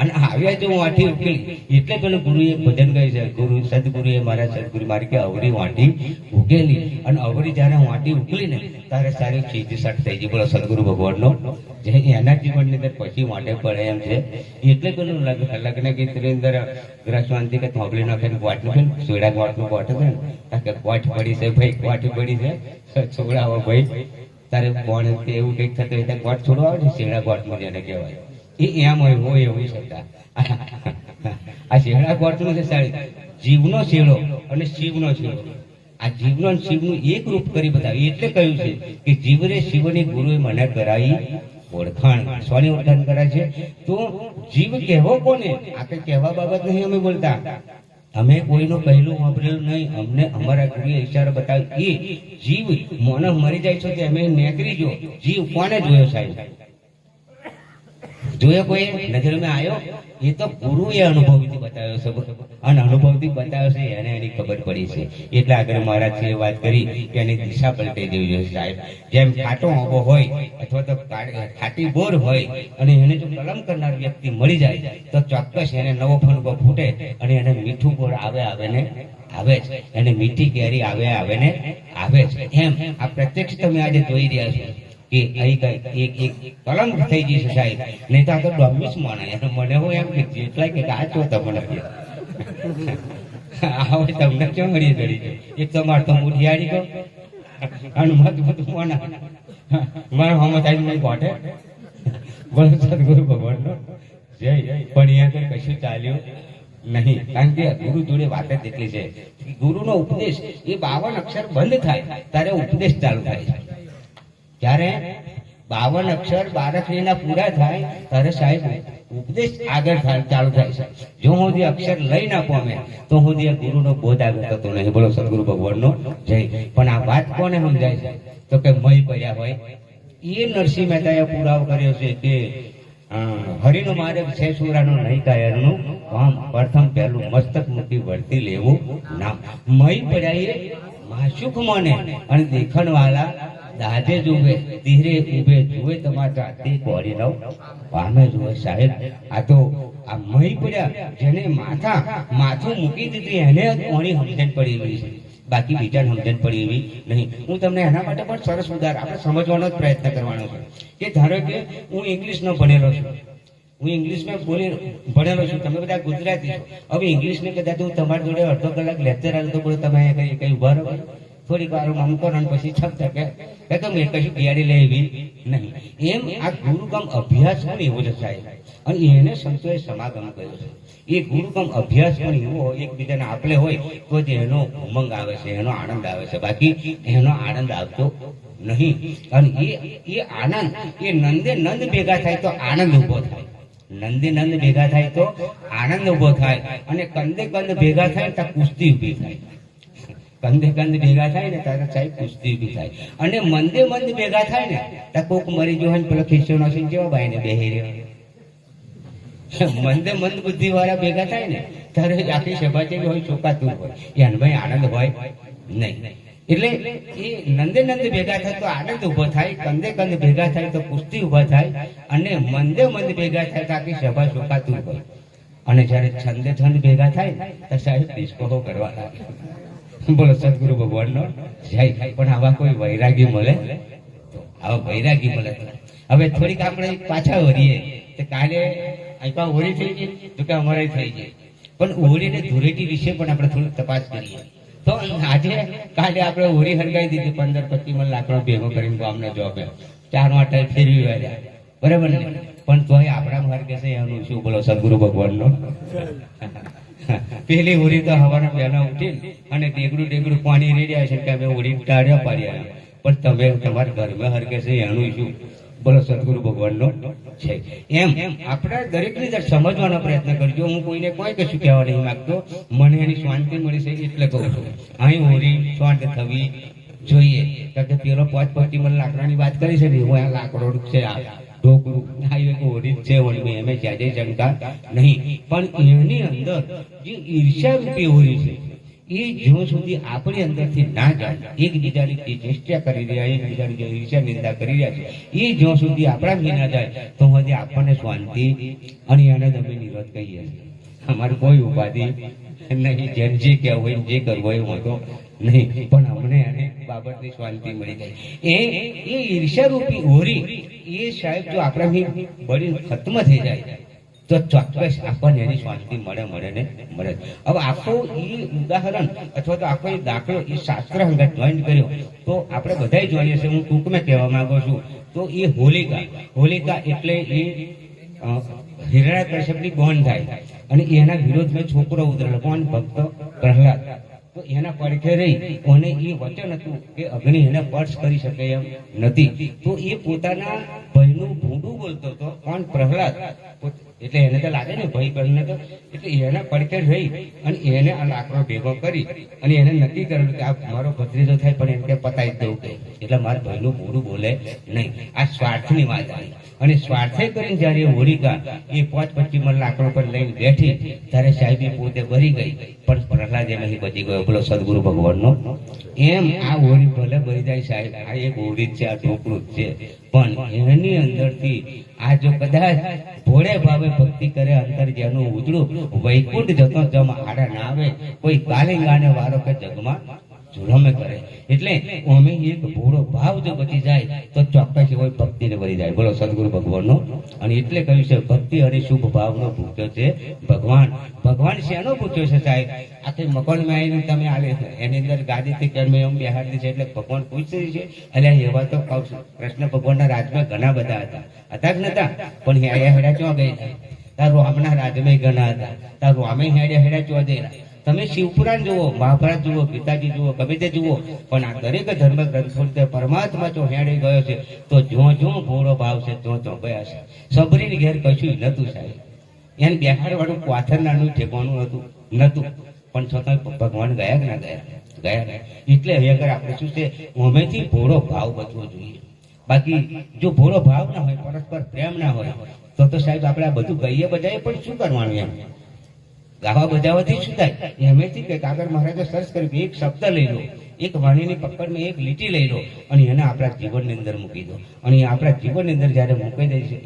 અને આવ્યા જો વાંટી ઉકેલી એટલે પેલું ગુરુએ ભજન કહે છે ગુરુ સદગુરુએ મારા સદગુરુ મારી કે અવરી વાંટી ઉકેલી અને અવરી જયારે વાંટી ઉકેલી ને તારે સારી સીધી સટ થઈ ગઈ બોલો સદગુરુ ભગવાનનો જે એના જીવનની અંદર પછી વાંટે પડે એમ છે. એટલે પેલું લગ્ન ગીતની અંદર ગ્રસવાંતિ કે થોભલી નાખે ગોઠ છે સોડા ગોઠનું ગોઠ છે ને કે ગોઠ પડી છે ભાઈ ગોઠ પડી છે છોડાવો ભાઈ તારે કોણ એવું કંઈક થતું હોય ત્યાં ગોઠ છોડવા આવે છે શેડા ગોઠમાં જેને કહેવાય એ એમ હોય એવું શકતા. આ શેડા ગોઠનું છે સાડી જીવનો શેડો અને શિવનો શેડો. આ જીવનો અને શિવનું એક રૂપ કરી બતાવ્યું એટલે કહ્યું છે કે જીવરે શિવની ગુરુએ મને કરાવી ઓળખાણ. સ્વની ઓળખાણ કરાય છે તો જીવ કહેવો કોને આ કઈ કહેવા બાબત નહીં અમે બોલતા. અમે કોઈનું પહેલું વાપરેલું નહીં. અમને અમારા ગુરુએ ઈશારો બતાવ્યો એ જીવ મોને મરી જાય છે કે અમે નેકરી જો જીવ કોને જોયો સાહેબ જોયો કોઈ નજરમાં આવ્યો એ તો ગુરુએ અનુભવથી બતાવ્યો છે અને અનુભવથી બતાવ્યો છે એને એની ખબર પડી છે. એટલે આગળ મહારાજે વાત કરી કે એની દિશા પલટાઈ દેવી જોઈએ સાહેબ. જેમ ખાટો આંબો હોય અથવા તો ખાટી બોર હોય અને એને જો કલમ કરનાર વ્યક્તિ મળી જાય તો ચોક્કસ એને નવો ફણકો ફૂટે અને એને મીઠું બોર આવે ને આવે જ એને મીઠી કેરી આવે ને આવે જ. એમ આ પ્રત્યક્ષ તમે આજે જોઈ રહ્યા છો કે અહીં એક કલમ થઈ જશે સાહેબ. નહીં તો આ તો ડોમિસ માણાય મને હું એમ કે જેટલા કે આ છો તમને આવે તમને કેમ મળી ચડી ગયો એક તો માર તો મુઠિયાળી ગયો અને મત મોના મારો હમ થાય નહીં કોઠે બોલો સદગુરુ ભગવાનનો જય. પણ અહીંયા કશું ચાલ્યું નહીં કારણ કે ગુરુ જોડે વાત જ એટલી છે ગુરુનો ઉપદેશ એ 52 અક્ષર બંધ થાય ત્યારે ઉપદેશ ચાલુ થાય છે. જ્યારે 52 અક્ષર 12 પૂરા થાય ત્યારે સાહેબ ઉપદેશ આગળ ચાલુ થાય છે. જો હું જે અક્ષર લઈ ના પામે તો હું જે ગુરુનો બોધ આગળ થતો નહીં બોલો સદગુરુ ભગવાનનો જય. પણ આ વાત કોને સમજાય છે તો કે મય પડ્યા હોય એ નરસિંહ મહેતાએ પુરાવો કર્યો છે કે હરિનો માર્ગ છે સુરાનો નહીં કાયરનું કામ પ્રથમ પહેલું મસ્તક મૂકી વર્તી લેવું નામ. મય પડ્યા એ માશુક મને અને દેખણ વાળા દાદે જુએ ધીરે ઉભે જુએ તમારા તે કોરી નવ પામે જુએ સાહેબ. આ તો આ મહી પડ્યા જેને માથું મૂકી દીધી એને કોની સમજણ પડી એવી છે બાકી બીજાને સમજણ પડી એવી નહીં. હું તમને એના માટે પણ સરસ ઉદાહરણ આપણે સમજવાનો જ પ્રયત્ન કરવાનો છે કે ધારો કે હું ઇંગ્લિશનો ભણેલો છું હું ઇંગ્લિશમાં ભણેલો છું તમે બધા ગુજરાતી છો. હવે ઇંગ્લિશને કદાચ હું તમારી જોડે અડધો કલાક લેક્ચર આવું તો બોલો તમે કઈ ઉભા રહો થોડીક વાર આમ કરો ને પછી છપતા કે તો મેં કશું ગાડી લેવી નહીં. એમ આ ગુરુકમ અભ્યાસ પણ એવો જ થાય. અને એને સંતોએ સમાગમ કર્યો છે. એ ગુરુકમ અભ્યાસ પણ એવો એકબીજાને આપલે હોય તો જ એનો ઉમંગ આવે છે, એનો આનંદ આવે છે, બાકી એનો આનંદ આવતો નહીં. અને એ આનંદ એ નંદે નંદ ભેગા થાય તો આનંદ ઉભો થાય. નંદે નંદ ભેગા થાય તો આનંદ ઉભો થાય. અને કંદે કંદ ભેગા થાય તો કુસ્તી ઉભી થાય. કંદે કંદ ભેગા થાય ને ત્યારે સાહેબ કુસ્તી ઉભી થાય. અને મંદે મંદ ભેગા થાય ને તો કોક મરી ગયો હોય ને પેલો ખિસ્સો નાખીને કેવા ભાઈ ને બેહી રહ્યો. મંદે મંદ બુદ્ધિ વાળા ભેગા થાય ને ત્યારે આખી સભા જેવી હોય, ચોકાતું હોય, એને ભાઈ આનંદ હોય નહીં. એટલે એ નંદે નંદ ભેગા થાય તો આનંદ ઉભો થાય, કંદે કંદ ભેગા થાય તો કુસ્તી ઉભા થાય, અને મંદે મંદ ભેગા થાય તો આખી સભા ચોકાતું હોય. અને જયારે છંદે છંદ ભેગા થાય તો સાહેબ ડિસ્કો કરવા લાગે. બોલો સદગુરુ ભગવાનનો જય. પણ આવા કોઈ વૈરાગી મળે તો આવા વૈરાગી મળે. હવે થોડીક આપણે પાછા વળીએ તો કાલે અહીં હોળી થઈ ગઈ તો કે અમારે થઈ ગઈ, પણ હોળી ને ધૂળેટી વિશે પણ આપણે થોડી તપાસ કરીએ. તો આજે કાલે આપણે હોળી હરગાઈ દીધી, 15-25 મણ લાકડો ભેગો કરીને ગામના જોબે 4 વાટા ફેરવી વાળ્યા, બરાબર ને? પણ તોય આપણા હરગે છે એનું શું? બોલો સદગુરુ ભગવાનનો. પેલી હોળી તો હવાના પહેલા ઉઠી અને ડેગડું પાણી રેડ્યા છે કે અમે હોળી ટાળ્યા પાડ્યા, પણ તમે તમારા ઘરમાં હરગે છે એનું શું? બોલો સદગુરુ ભગવાનનો છે. એમ આપણે દરેકની અંદર સમજવાનો પ્રયત્ન કરજો. હું કોઈને કોઈ કશું કહેવા નહીં માંગતો, મને એની શાંતિ મળી છે એટલે કહું છું. અહીં હોળી શાંત થવી જોઈએ. કારણ કે પેલો 5-25 મણ લાકડાની વાત કરી છે ને, હું આ લાકડો છે, આ ઢોકળું હોળી છે, એમ જ્યાં શંકા નહીં. પણ એની અંદર જે ઈર્ષ્યા રૂપી હોળી છે એ જ્યાં સુધી આપણી અંદરથી ના જાય, એકબીજાની ચેષ્ટા કરી રહ્યા, એકબીજાની ઈર્ષ્યા નિંદા કરી રહ્યા છે, એ જ્યાં સુધી આપણાથી ના જાય તો હજી આપણને શાંતિ અને એને અમે નિરોધ કહીએ છીએ. અમારે કોઈ ઉપાધિ નહીં, જેમ જે કહેવું હોય જે કરવું હોય વાંધો નહીં, પણ અમને એને બાબતની શાંતિ મળી જાય. એ ઈર્ષ્યારૂપી હોરી એ સાહેબ જો આપણાથી બળી ખત્મ થઈ જાય તો ચોક્કસ આપણને એની શાંતિ મળે ને મળે. હવે આખો એ ઉદાહરણ અથવા તો આખો એ દાખલો એ શાસ્ત્ર અંગત જોઈન્ટ કર્યો તો આપણે બધા જોઈએ છે. હું ટૂંકમાં કહેવા માંગુ છું તો એ હોલિકા એટલે એ હિરણ્યકશ્યપની બોન થાય અને એના વિરોધમાં છોકરો ઉતરેલો, કોણ? ભક્ત પ્રહલાદ. તો એના પડખે રહી અને એ વચન હતું કે અગ્નિ એને સ્પર્શ કરી શકે એમ નથી. તો એ પોતાના ભયનું ભૂંડું બોલતો હતો, કોણ? પ્રહલાદ. એટલે એને તો લાગે ને ભય કરીને, તો એટલે એના પડખે રહી અને એને આ લાકડો ભેગો કરી અને એને નક્કી કરેલું કે આ મારો ભત્રીજો થાય પણ એને કે પતાવી દઉં કે એટલે મારા ભયનું ભૂંડું બોલે નહીં. આ સ્વાર્થની વાત આવી. અને સ્વાર્થે કરીને જયારે હોલિકા એ 5-25 મણ લાકડો પર લઈને બેઠી ત્યારે સાહેબી પોતે ભરી ગઈ, પણ પ્રહલાદ એ નહીં બચી ગયો. બોલો સદગુરુ ભગવાનનો. એમ આ હોળી ભલે ભરી જાય સાહેબ, આ એક હોળી છે, આ ઢોકળું જ છે, પણ એની અંદરથી આ જો કદાચ ભોળે ભાવે ભક્તિ કરે, અંતર જેનું ઉજળું વૈકુંઠ જતો જમ આડા ના આવે, કોઈ કાલિંગાને વારો કે જગમાં ઝુલમે કરે. એટલે અમે એક ભોળો ભાવ જો બચી જાય તો ચોક્કસ હોય ભક્તિને વળી જાય. બોલો સદગુરુ ભગવાનનો. અને એટલે કહ્યું છે ભક્તિ અને શુભ ભાવનો ભૂખ્યો છે ભગવાન. ભગવાન શેનો ભૂખ્યો છે સાહેબ? આખી મકાનમાં આવીને તમે આલે એની અંદર ગાદીથી કર્મે એમ બેહાડી છે એટલે ભગવાન પૂછે છે. એટલે એવા તો કહું છું, કૃષ્ણ ભગવાનના રાજમાં ઘણા બધા હતા કે નતા? પણ હેડા ચો ગયેલા. તાર રામના રાજમાં ઘણા હતા, તાર રામે હેડા ચો ગયેલા. તમે શિવપુરાણ જુઓ, મહાભારત જુઓ, ગીતાજી જુઓ, ગમે તે જુઓ, પણ આ દરેક ધર્મ ગ્રંથો પરમાત્મા જો હેડે ગયો છે તો જો ભોળો ભાવ છે તો ગયા છે. સબરીની ઘેર કશું નતું સાહેબ. એને બેહાડવાળું પાથરનાનું ઠેકવાનું નતું, પણ છતાં ભગવાન ગયા કે ના ગયા. એટલે હવે અગર આપણે શું છે, અમેથી ભોળો ભાવ બચવો જોઈએ. બાકી જો ભોળો ભાવ ના હોય, પરસ્પર પ્રેમ ના હોય તો સાહેબ આપણે આ બધું ગઈએ બજાઈએ પણ શું કરવાનું? એમ ગાવા બજાવવાથી શું થાય? એમેથી કે કાગળ મહારાજે સર્ચ કર્યું, એક શબ્દ લઈ લો, એક વાણીની પકડમાં એક લીટી લઈ લો અને એને આપણા જીવનની અંદર મૂકી દો. અને આપણા જીવનની અંદર જયારે મૂકી દે છે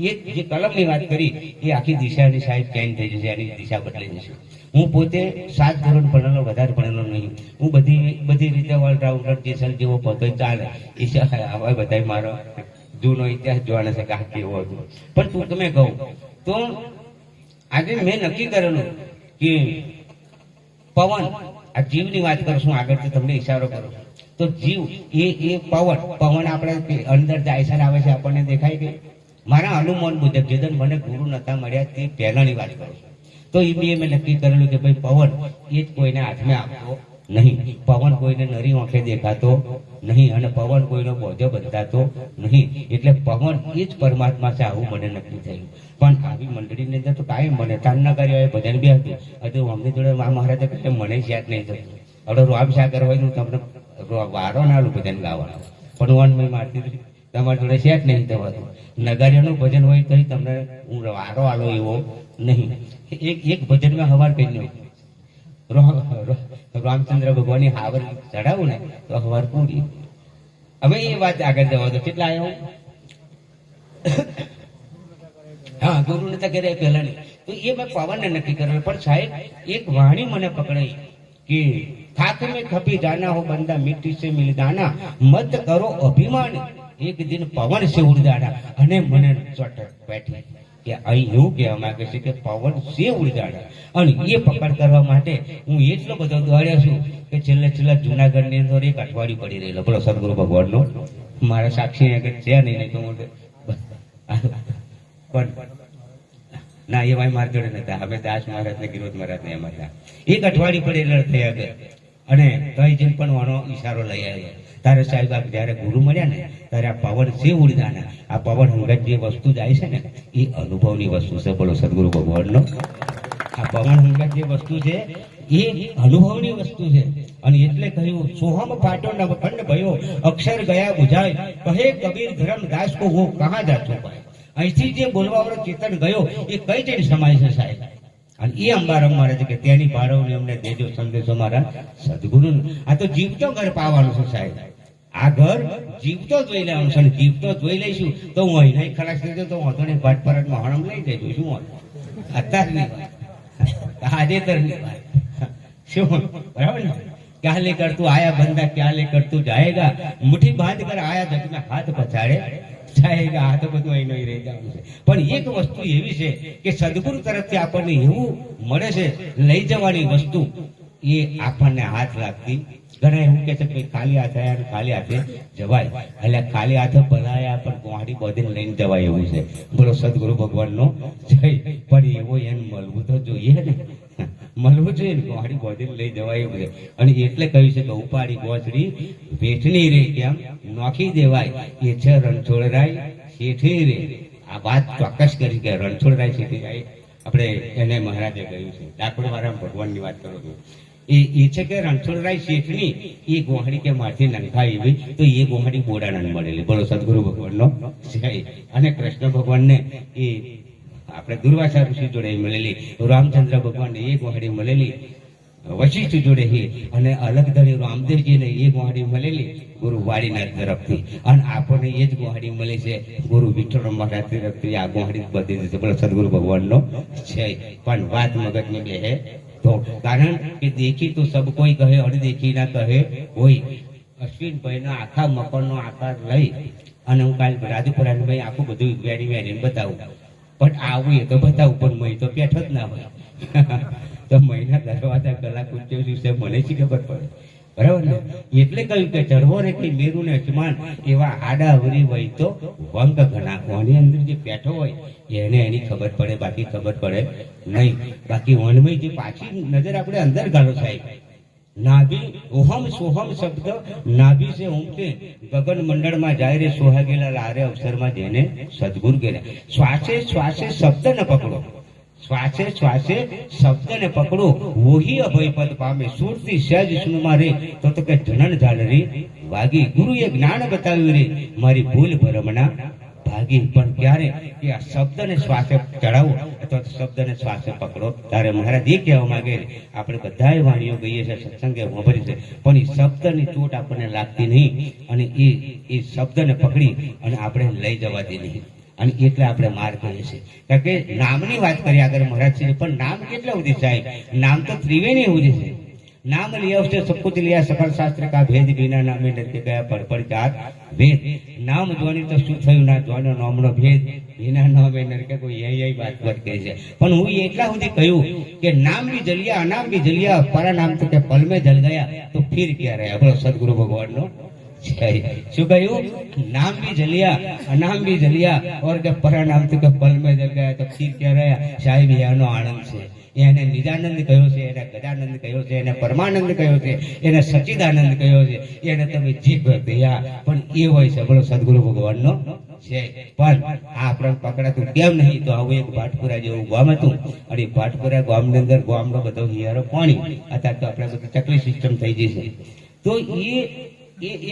એ જે કલમની વાત કરી એ આખી દિશાની સાહેબ ચેન્જ થઈ જશે, એની દિશા બદલાઈ જશે. હું પોતે 7 ધોરણ ભણેલો, વધારે ભણેલો નહીં. હું બધી રીતે ઓલરાઉન્ડર જેસલ જેવો પોતો ચાલે એ હવે બધા મારો જૂનો ઇતિહાસ જોવાનો છે કે આ કેવો હતો. પણ તું તમે કહું તો આજે મેં નક્કી કરેલું કે પવન આ જીવની વાત કરશું આગળથી તમને ઈશારો કરું તો જીવ એ પવન આપણે અંદર જાય છે ને આવે છે આપણને દેખાય કે મારા અનુમાન મુજબ જેદન મને ગુરુ નતા મળ્યા તે પહેલાની વાત કરું છું તો એ બી મેં નક્કી કરેલું કે ભાઈ પવન એ જ કોઈને હાથમાં આપતો નહીં, પવન કોઈને નરી આંખે દેખાતો નહીં અને પવન કોઈનો બોજો બંધાતો નહીં, એટલે પવન એ જ પરમાત્મા છે આવું મને નક્કી થયું. પણ આવી મંડળીની અંદર તો કાંઈ મને તાન ન કર્યો ભજન બી હતું હજુ અમની જોડે મહારાજે કહે મને યાદ નહીં થતું. હવે રામ સાગર હોય હું તમને વારો ના આલું ભજન ગાવાનું પણ વનમય મારતી હતી તમારી જોડે સેટ નહીં થવાતું. નગારિયાનું ભજન હોય તો તમને હું વારો આલો એવો નહીં. એક ભજનમાં હવાર કહી નહીં રામચંદ્ર ભગવાનની હાવર ચડાવું ને તો હવાર પૂરી. હવે એ વાત આગળ જવા દો કેટલા આવ્યો હા ગુરુ નતા કરે પહેલા નહીં તો એ મેં પવનને નક્કી કરેલું. પણ સાહેબ એક વાણી મને પકડાઈ કે થાક में खपी जाना हो बंदा मिट्टी से मिल जाना मत करो अभिमान एक दिन पवन से उड़ जाना. અને મને ચોટ બેઠી કે અહીં એવું કહેવા માંગે છે કે પવન સે ઉડ જાણા અને એ પકડ કરવા માટે હું એટલો બધો દોડ્યો છું કે છેલ્લા જુનાગઢની અંદર એક અઠવાડિયું પડી રહેલો. બોલો સદગુરુ ભગવાનનો મારા સાક્ષી આગળ છે નહીં તો હું પણ ના એ ભાઈ મારા જોડે નતા. અમે દાસ મહારાજ ને ગિરોધ મહારાજ ને એમાં હતા. એક અઠવાડિયું પડેલા થઈ આગળ અને કઈ જણ પણ વાનો ઈશારો લઈ આવ્યો. તારે સાહેબ આપ જયારે ગુરુ મળ્યા ને ત્યારે આ પવન છે ઉડદાના આ પવન હંગત જે વસ્તુ જાય છે ને એ અનુભવની વસ્તુ છે. બોલો સદગુરુ ભગવાનનો આ પવન હંગત જે વસ્તુ છે એ અનુભવની વસ્તુ છે. અને એટલે કહ્યું સોહમ ફાટો નવખંડ ભયો અક્ષર ગયા બુઝાય કહે કબીર ધર્મદાસ કો वो कहां जा चुका है. અહીંથી જે બોલવા વાળો ચેતન ગયો એ કઈ જઈને સમાય છે સાહેબ. અને એ અંબારમ મહારાજ કે તેની ભાળવણી અમને દેજો સંદેશો મારા સદગુરુ. આ તો જીવતો ઘર પાવાનું છે સાહેબ. આ ઘર જીવતો જોઈ લેવાનું છે. જીવતો જોઈ લઈશું તો હું અહીં ખલાસ થઈ જાઉં તો વાંધો નહીં ભાટ પરત મહાણમ લઈ જઈશું. શું અત્યારની વાત તાજેતરની વાત શું બરાબર ને क्या लेकर तू आया बंदा क्या लेकर तू जाएगा मुट्ठी बांध कर आया जग में हाथ पछाड़े જાયગા. આ તો બધું અહીં નહીં રહી જવાનું છે. પણ એક વસ્તુ એવી છે કે સદગુરુ તરફથી આપણને એવું મળે છે લઈ જવાની વસ્તુ એ આપણને હાથ લાગતી. ઘણા એવું કે છે કે ખાલી હાથે આવ્યા ખાલી હાથે જવાય એટલે ખાલી હાથે બનાયા પણ ગોહાડી બધીને લઈને જવાય એવું છે. બોલો સદગુરુ ભગવાનનો જય. પણ એવો એને મળવું તો જોઈએ ને મળવું જોઈએ ને ગોહાડી બધીને લઈ જવાય એવું છે. અને એટલે કહ્યું છે કે ઉપાડી ગોચડી વેઠની રે કેમ નોખી દેવાય એ છે રણછોડરાય શેઠી રે. આ વાત ચોક્કસ કરી કે રણછોડરાય શેઠી જાય આપણે એને મહારાજે કહ્યું છે. ડાકોર મારા ભગવાનની વાત કરો છો એ છે કે રણછોડરાય શેઠની એ ગોહાડી કે મારથી નંખાઈ એવી તો એ ગોહાડી બોડાણા મળેલી. બોલો સદગુરુ ભગવાનનો જય. અને કૃષ્ણ ભગવાનને એ આપણે દુર્વાસા ઋષિ જોડે મળેલી, રામચંદ્ર ભગવાનને એ ગોહાડી મળેલી વશિષ્ઠ જોડે અને અલગ ધરી રામદેવજીને એ ગોહાડી મળેલી ગુરુ વાડીનાથ તરફથી. અને આપણને એ જ ગોહાડી મળી છે ગુરુ વિઠ્ઠલ મહારાજ તરફથી. આ ગોહાડી બધી દીધી. બોલો સદગુરુ ભગવાનનો છે. પણ વાત મગજમાં બેહે તો કારણ કે દેખી તો સબ કોઈ કહે અણદેખી ના કહે કોઈ. અશ્વિનભાઈના આખા મકરનો આકાર લઈ અને હું કાલ રાજુપુરાભાઈ આખું બધું વેડીને બતાવું. પણ આવું એ તો બતાવું પણ મય તો બેઠો જ ના હોય તો મહિના દરવાજા કલાક ઉચ્ચે દિવસે મને શી ખબર પડે બરાબર ને. એટલે કહ્યું કે ચઢવો ને કઈ મેરુ ને અજમાન એવા આડા વરી હોય તો વંગ ઘણા. કોની અંદર જે બેઠો હોય એને એની ખબર પડે બાકી ખબર પડે નહીં. બાકી વનમય જે પાછી નજર આપણે અંદર ગાળો સાહેબ. નાભી ઓહમ સોહમ શબ્દ નાભી સે ઉમટે ગગન મંડળમાં જાય રે સોહાગેલા લારે અવસરમાં જેને સદગુરુ ગેલા. શ્વાસે શ્વાસે શબ્દ ન પકડો શ્વાસે શ્વાસે શબ્દને પકડો વોહી અભય પદ પામે. સુરતી સહજ સુનમાં રે તો કે જનન ઝાલરી વાગી. ગુરુએ જ્ઞાન બતાવ્યું રે મારી ભૂલ ભરમના ભાગી. પણ ક્યારે કે આ શબ્દને શ્વાસે ચડાવો અથવા શબ્દને શ્વાસે પકડો. તારે મહારાજ એ કહેવા માંગે આપણે બધાય વાણીઓ ગઈએ છે સત્સંગે વાપરી છે પણ એ શબ્દની ચોટ આપણને લાગતી નહીં અને એ શબ્દને પકડી અને આપણે લઈ જવાતી નહીં. અને એટલે આપણે માર કહીએ છીએ. કારણ કે નામની વાત કરી આગળ મહારાજ છે પણ નામ કેટલા સુધી સાહેબ? નામ તો ત્રિવેણી સુધી છે. नाम लिया उसने सब कुछ लिया सकल शास्त्र का भेद बिना नामे नरके गया पड़ जात भेद नाम જોવાની તો શું થયું ના જોવાનો નામનો ભેદ बिना नामे नरके કોઈ यही बात વાત કરી છે પણ હું એટલા સુધી કહ્યું કે નામ भी जलिया अनाम भी जलिया परा नाम तो के पल में जल गया तो फिर क्या रहा बोलो सदगुरु भगवान नो શું કહ્યું नाम भी जलिया अनाम भी जलिया और के परा नाम तो के पल में जल गया तो फिर क्या रहा साहिब यानो आनंद છે એને નિજાનંદ કહ્યો છે એને ગજાનંદ કહ્યો છે એને પરમાનંદ કહ્યો છે એને સચ્ચિદાનંદ કહ્યો છે એને તમે જે કહ્યા પણ એ હોય છે બોલો સદગુરુ ભગવાનનો છે પણ આ આપણે પકડાતું કેમ નહીં તો આવું એક ભાટપુરા જેવું ગામ હતું અને ભાટપુરા ગામની અંદર ગામનો બધો હિયારો પાણી અત્યારે તો આપણે બધું ચકલી સિસ્ટમ થઈ જશે તો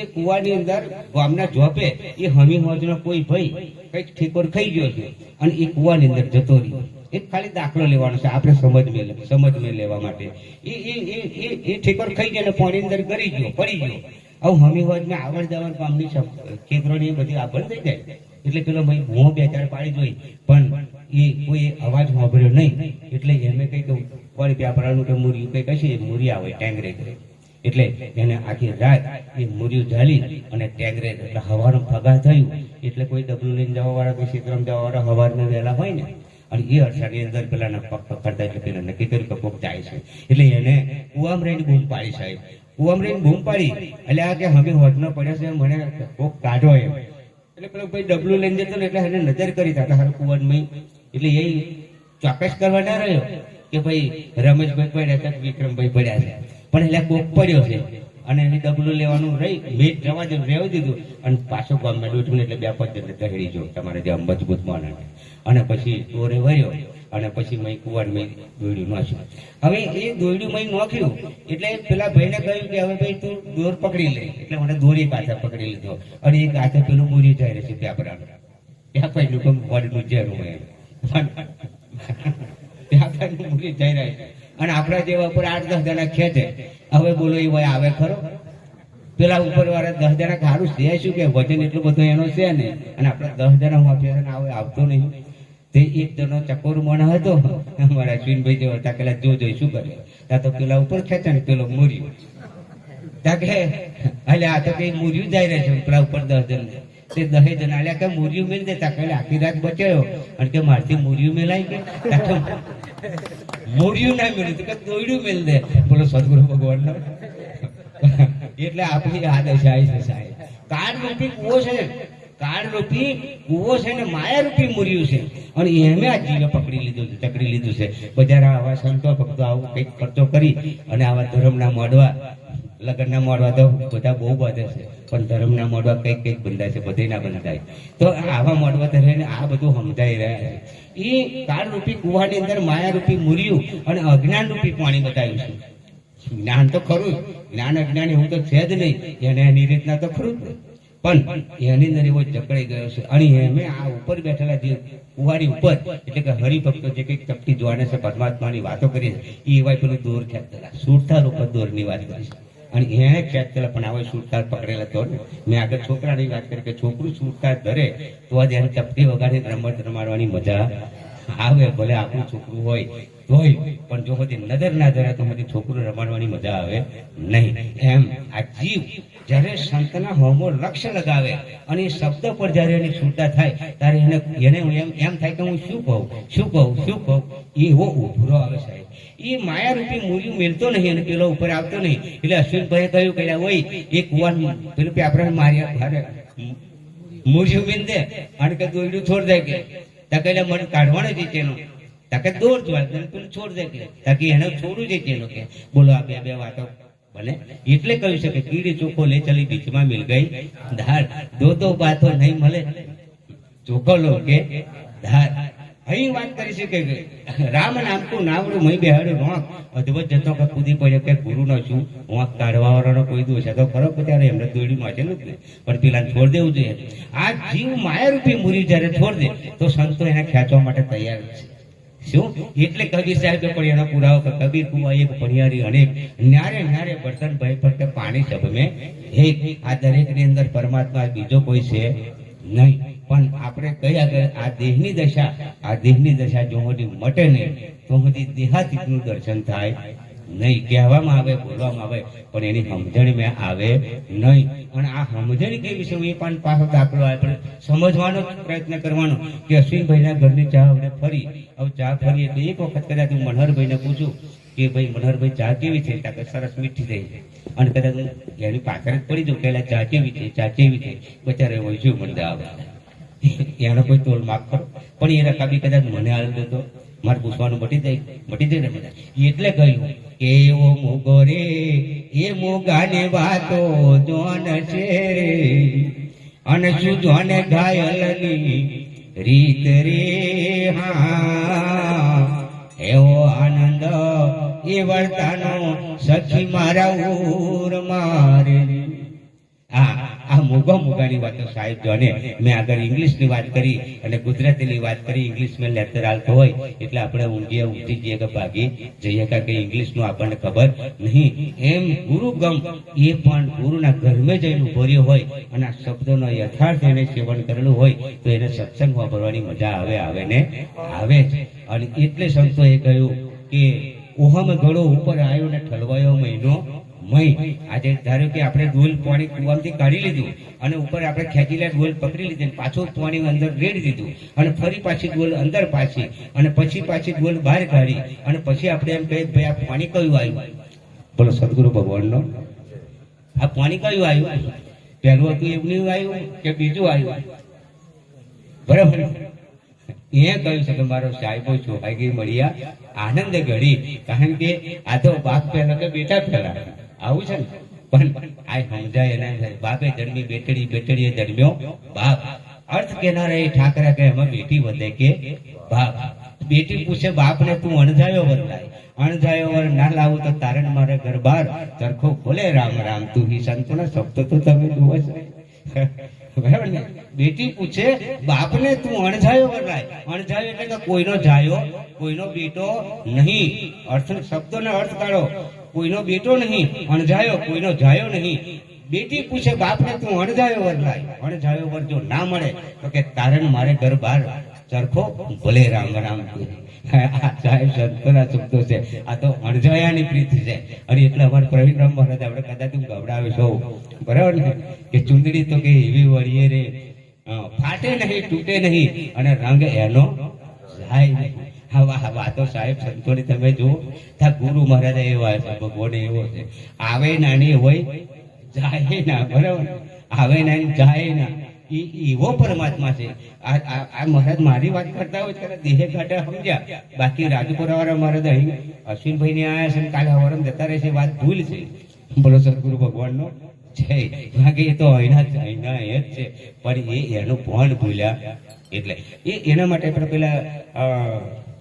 એ કુવાની અંદર ગામના જોપે એ હમી હોજનો કોઈ ભાઈ કઈક ઠેકોર ખાઈ ગયો છે અને એ કુવાની અંદર જતો રહ્યો એક ખાલી દાખલો લેવાનો છે આપણે સમજ લેવા માટે એ ઠેકોર ખાઈ ગયો પાણી અંદર કરી ગયો પડી ગયો આવું હમી હોજમાં આવડ જવાનું કામની ખેતરોની બધી આગળ થઈ જાય એટલે પેલો ભાઈ હું બે ચાર પાડી જોઈ પણ એ કોઈ અવાજ સાંભળ્યો નહીં એટલે એમે કઈ વળી પ્યાપરાનું કે મૂર્યું કઈ કશે મૂર્યા હોય ટેંગરે એટલે એને આખી રાત એ મૂર્યું ઝાલી અને ટેંગરે એટલે હવાનું ફગા થયું એટલે કોઈ ડબલું લઈને જવા વાળા કોઈ ક્ષેત્રમાં જવા વાળા હવારના વહેલા હોય ને અને એ અરસાની અંદર પેલાના પગ પકડતા એટલે પેલા નક્કી કર્યું કે કોક જાય છે એટલે એને કુવામાં રહીને બૂમ પાડી સાહેબ કુવામાં રહીને બૂમ પાડી એટલે આ કે હવે હોજનો પડ્યો છે મને કોક કાઢો એમ એટલે પેલો ભાઈ ડબલું લઈને જતો ને એટલે એને નજર કરી હતા હારું કુવામાં એટલે એ ચોક્કસ કરવા ના રહ્યો કે ભાઈ રમેશભાઈ પડ્યા છે વિક્રમભાઈ પડ્યા છે પણ એટલે કોક પડ્યો છે અને એને ડબલું લેવાનું રહી મેં જવા દે રહેવા દીધું અને પાછો ગામમાં દોઢ એટલે 2-5 ચહેડી જો તમારે જે મજબૂત માને અને પછી દોરે વર્યો અને પછી મેં કુવાડ મેં દોડ્યું નાખ્યું હવે એ દોડ્યું મેં નાખ્યું એટલે પેલા ભાઈને કહ્યું કે હવે ભાઈ તું દોર પકડી લે એટલે મને દોરી પાછા પકડી લીધો અને એક હાથે પેલું મૂરી જાય છે ત્યાં ભાઈ લોકો વડનું જેરું હોય ત્યાં મૂરી જઈ રહ્યા છે અને આપણા જેવા ઉપર 8-10 જણા ખેંચે હવે બોલો એ ભાઈ આવે ખરો પેલા ઉપર વાળા 10 જણા સારું છે શું કે વજન એટલું બધું એનો છે ને અને આપણા 10 જણા હું આવતો નહીં તે એક જણો ચકોર મણ હતો અમારા અશ્વિનભાઈ જેવો હતા પેલા જોઈ શું કરે ત્યાં તો પેલા ઉપર ખેંચે ને પેલો મૂર્યું ત્યાં કે એટલે આ તો કઈ મૂર્યું જાય રહે છે પેલા ઉપર 10 જણ તે 10 જણા એટલે કે મૂર્યું મેળ દેતા કે આખી રાત બચાયો અને કે મારથી મૂર્યું મેલાય કે મૂર્યું ના મેળ્યું તો કે દોડ્યું મેળ દે બોલો સદગુરુ ભગવાન એટલે આપણી આ દશા આવી છે સાહેબ કાળ રૂપી કુવો છે કાળ રૂપી કુવો છે ને માયા રૂપી મૂર્યું છે અને એમે આ જીવે પકડી લીધું છે ચકડી લીધું છે બજાર આવા સંતો ભક્તો આવું કંઈક ખર્ચો કરી અને આવા ધર્મના મોડવા લગ્નના મોડવા તો બધા બહુ બધે છે પણ ધર્મના મોડવા કંઈક બંધાય છે બધે ના બંધાય તો આવા મોડવા ધરીને આ બધું સમજાઈ રહ્યા છે એ કાળ રૂપી કુવાની અંદર માયા રૂપી મૂર્યું અને અજ્ઞાન રૂપી પાણી બતાવ્યું છે જ્ઞાન તો ખરું જ્ઞાન અજ્ઞાન એવું તો છે જ નહીં એને એની રીતના તો ખરું જ પણ એની અંદર એવો જકડાઈ ગયો છે અને એમે આ ઉપર બેઠેલા જે કુવારી ઉપર એટલે કે હરિભક્તો જે કંઈક ચપટી જોવાને છે પરમાત્માની વાતો કરી છે એ એવા પેલું દોર ખેંચતા સુરતાર ઉપર દોરની વાત કરી છે અને એને ખેંચતા પણ આવે સુરતાર પકડેલા તો ને મેં આગળ છોકરાની વાત કરી કે છોકરું સુરતાર ધરે તો જ એને ચપટી વગાડી રમત રમાડવાની મજા આવે ભલે આપણું છોકરું હોય તોય પણ જો હજી નજર ના ધરે તો હજી છોકરું રમાડવાની મજા આવે નહીં એમ આ જીવ જ્યારે સંતના હોમો લક્ષ્ય લગાવે અને એ શબ્દ પર જ્યારે એની છૂટા થાય ત્યારે એને એમ થાય કે હું શું કહું એવો ઉભરો આવે સાહેબ એ માયારૂપી મૂર્યું મેલતો નહીં અને પેલો ઉપર આવતો નહીં એટલે અશ્વિનભાઈએ કહ્યું કે હોય એ કુવાન પેલું આપણે માર્યા મૂર્યું મેલ દે અને કે દોડ્યું છોડ દે કે તકે મને કાઢવાનો છે તેનો તકે દોર જોવા પેલું છોડ દે કે તાકી એને છોડવું છે તેનો કે બોલો આ બે વાતો બને એટલે કહ્યું છે કે કીડી ચોખ્ખો લે ચલી બીચમાં મિલ ગઈ ધાર દો બાતો નહીં મળે ચોખ્ખો લો કે ધાર અહીં વાત કરી છે કે રામ નામ કો નાવડું મય બેહાડ્યું રોંક અદભુત જતો કે કૂદી પડ્યો કે ગુરુ નો છું રોંક કાઢવા વાળાનો કોઈ દોષ તો ખરો ત્યારે એમને દોડી વાંચેલું જ ને પણ પેલા છોડ દેવું જોઈએ આ જીવ માયારૂપી મૂરી જયારે છોડ દે તો સંતો એને ખેંચવા માટે તૈયાર છે શું એટલે કબીર સાહેબે પણ એનો પુરાવો કે કબીર કુવા એક પણિયારી અનેક ન્યારે બર્તન ભય પર કે પાણી સબ મેં એક આ દરેક ની અંદર પરમાત્મા બીજો કોઈ છે નહીં પણ આપણે કયા કે આ દેહની દશા જો હજી મટે નહીં તો હજી દેહાતીતનું દર્શન થાય નહીં. કહેવામાં આવે, બોલવામાં આવે, પણ એની સમજણ મેં આવે નહીં. અને આ સમજણ કેવી છે, એ પણ પાછો દાખલો આપણે સમજવાનો પ્રયત્ન કરવાનો કે અશ્વિનભાઈના ઘરની ચા આપણે ફરી, હવે ચા ફરી એટલે એક વખત કદાચ હું મનહરભાઈને પૂછું કે ભાઈ મનહરભાઈ ચા કેવી છે, કે સરસ મીઠી થઈ છે, અને કદાચ હું એની પાછળ જ પડી જાઉં કે ચા કેવી છે, ચા કેવી છે, બચારે હોય શું મને આવે એનો કોઈ તોલ માફ કરો. પણ એ રકાબી કદાચ મને હાલ દેતો, મારે પૂછવાનું મટી જાય ને બધા. એટલે કહ્યું કે એવો મોગો રે એ મોગાની વાતો જોન છે રે, અને શું જોને ઘાયલની રીત રે. હા એવો આનંદ એ વર્તાનો સખી મારા ઉર મારે. આ મોગાની વાતો સાહેબ જોને મેં આગળ ઇંગ્લિશની વાત કરી અને ગુજરાતીની વાત કરી. ઇંગ્લિશમાં લેક્ચર આવતો હોય એટલે આપણે ઊંઘી જઈએ કે ભાગી જઈએ, કારણ કે ઇંગ્લિશનું આપણને ખબર નહીં. એમ ગુરુગમ એ પણ ગુરુના ઘરમાં જઈને ભર્યો હોય અને આ શબ્દોનો યથાર્થ એને સેવન કરેલું હોય તો એને સત્સંગ વાપરવાની મજા આવે ને આવે જ. અને એટલે સંતોએ કહ્યું કે ઓહમ ઘડો ઉપર આવ્યો ને ઠલવાયો મહિનો મય. આજે ધારો કે આપણે ડોલ પાણી કુવામાંથી કાઢી લીધું અને ઉપર આપણે ખેંચીને ડોલ પકડી લીધી, પાછું પાણી અંદર રેડી દીધું અને ફરી પાછી ડોલ અંદર પાછી અને પછી પાછી ડોલ બહાર કાઢી અને પછી આપણે એમ કહીએ ભાઈ આ પાણી કયું આવ્યું? બોલો સદગુરુ ભગવાનનો આ પાણી કયું આવ્યું? પહેલું હતું એવું આવ્યું કે બીજું આવ્યું? બરાબર એ કહ્યું છે કે મારો સાહેબો ચોપાઈ મળ્યા આનંદ ઘડી. કારણ કે આ તો બાપ પહેલા કે બેટા પહેલા આવું છે ને. પણ આ સમજાય એના બાપે જન્મી બેટડી, બેટડીએ જન્મ્યો બાપ. અર્થ કેનારા એ ઠાકરા કે એમાં બેટી વધે કે બાપ. બેટી પૂછે બાપને તું અણજાયો વર લાય, અણજાયો વર ના લાવું તો તારણ મારે ઘર બાર ચરખો ખોલે રામ રામ તું હી સંતોના શબ્દ તો તમે જુઓ છો. બરાબર ને? બેટી પૂછે બાપને તું અણજાયો વર લાય. અણજાયો એટલે કે કોઈનો જાયો, કોઈનો બેટો નહીં. અર્થ શબ્દોનો અર્થ કાઢો. કોઈનો બેટો નહીં, અણજાયો, કોઈનો જાયો નહીં. બેટી પૂછે બાપને તું અણજાયો વર લાય. અણજાયો વર જો ના મળે તો કે તારણ મારે ઘર બાર ચરખો ભલે રામ રામ. આ સાહેબ સંતોના શબ્દો છે. આ તો અણજાયાની પ્રીતિ છે. અને એટલે અમારે પ્રવીણ રામ મહારાજ આપણે કદાચ ગવડાવે છો, બરાબર ને, કે ચુંદડી તો કે એવી વળીએ રે ફાટે નહીં, તૂટે નહીં અને રંગ એનો જાય નહીં. હા તો સાહેબ સંતોની તમે જુઓ, ગુરુ મહારાજ એવા છે, ભગવાન એવો છે. આવે નાની હોય જાય ના, બરાબર, આવે નાની જાય ના, એવો પરમાત્મા છે. આ મહારાજ મારી વાત કરતા હોય ત્યારે દેહે ઘાટા સમજ્યા. બાકી રાજપુરા વાળા મહારાજ અહીં અશ્વિનભાઈ ને આયા છે, કાલે હવારમ જતા રહેશે, વાત ભૂલ છે. બોલો સદગુરુ ભગવાન નો જય. બાકી એ તો અહીંના એ જ છે, પણ એનું ભાન ભૂલ્યા. એટલે એના માટે આપણે પેલા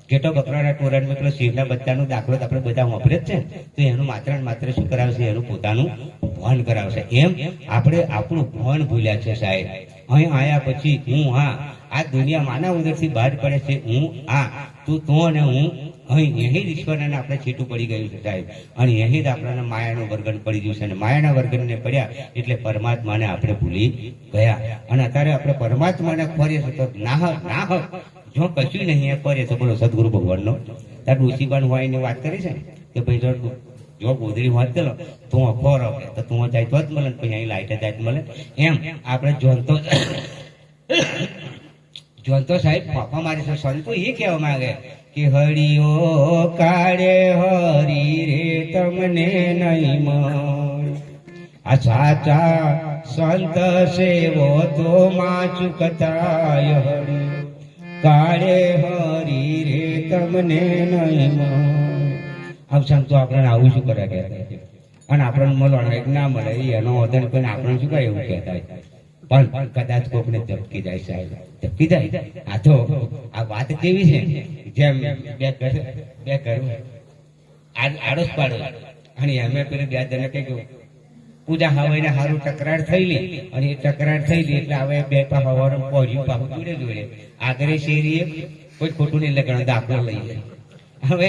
ઘેટો બકરાના ટોરણમાં પેલો સિંહના બચ્ચાનો દાખલો આપણે બધા વાપરે જ છે. તો એનું માત્ર શું કરાવશે? એનું પોતાનું ભાન કરાવશે. એમ આપણે આપણું ભાન ભૂલ્યા છે સાહેબ. અહીં આયા પછી હું હા, આ દુનિયા માના ઉદરથી બહાર પડે છે. હું આ, તું તો અને હું અહીં અહીં જ ઈશ્વરને આપણે છેટું પડી ગયું છે સાહેબ. અને અહીં જ આપણને માયાનું વર્ગન પડી ગયું છે. અને માયાના વર્ગનને પડ્યા એટલે પરમાત્માને આપણે ભૂલી ગયા. અને અત્યારે આપણે પરમાત્માને ખોરીએ છીએ તો નાહ જો કશું નહીં એ કરે છે. બોલો સદગુરુ ભગવાનનો. તાર ડોસીબાન હોય એની વાત કરી છે ને કે ભાઈ જો ગોદડી વાત ચલો તું ખોરો તો તું જાય તો જ મળે, પછી અહીં લાઈટે જાય મળે. એમ આપણે જોનતો સાહેબ પાપા મારી છે. સંતો એ કહેવા માંગે કે હરિયો કાળે હરી રે તમને નહીં મળ. આ સાચા સંત સેવો તો માં ચૂકતાય હરી કાળે હરી રે તમને નહીં મળ. આવ સંતો આપણને આવું શું કરે કહેતા, અને આપણને મળવાનું ના મળે એનો વદન કોઈ આપણને શું કહે એવું કહેતા. પણ કદાચ કોકને ઝપકી જાય સાહેબ, ઝપકી જાય. આ તો આ વાત કેવી છે, જેમ બે ઘર આડોશ પાડો અને અમે પેલું બે જણે કઈ પૂજા હવાઈને સારું તકરાર થયેલી અને એ તકરાર થયેલી એટલે હવે બે હવારે પહોંચ્યું પાછું જોડે આગળ શેરીએ કોઈ ખોટું નહીં લગાડે દાખલો લઈ જાય. હવે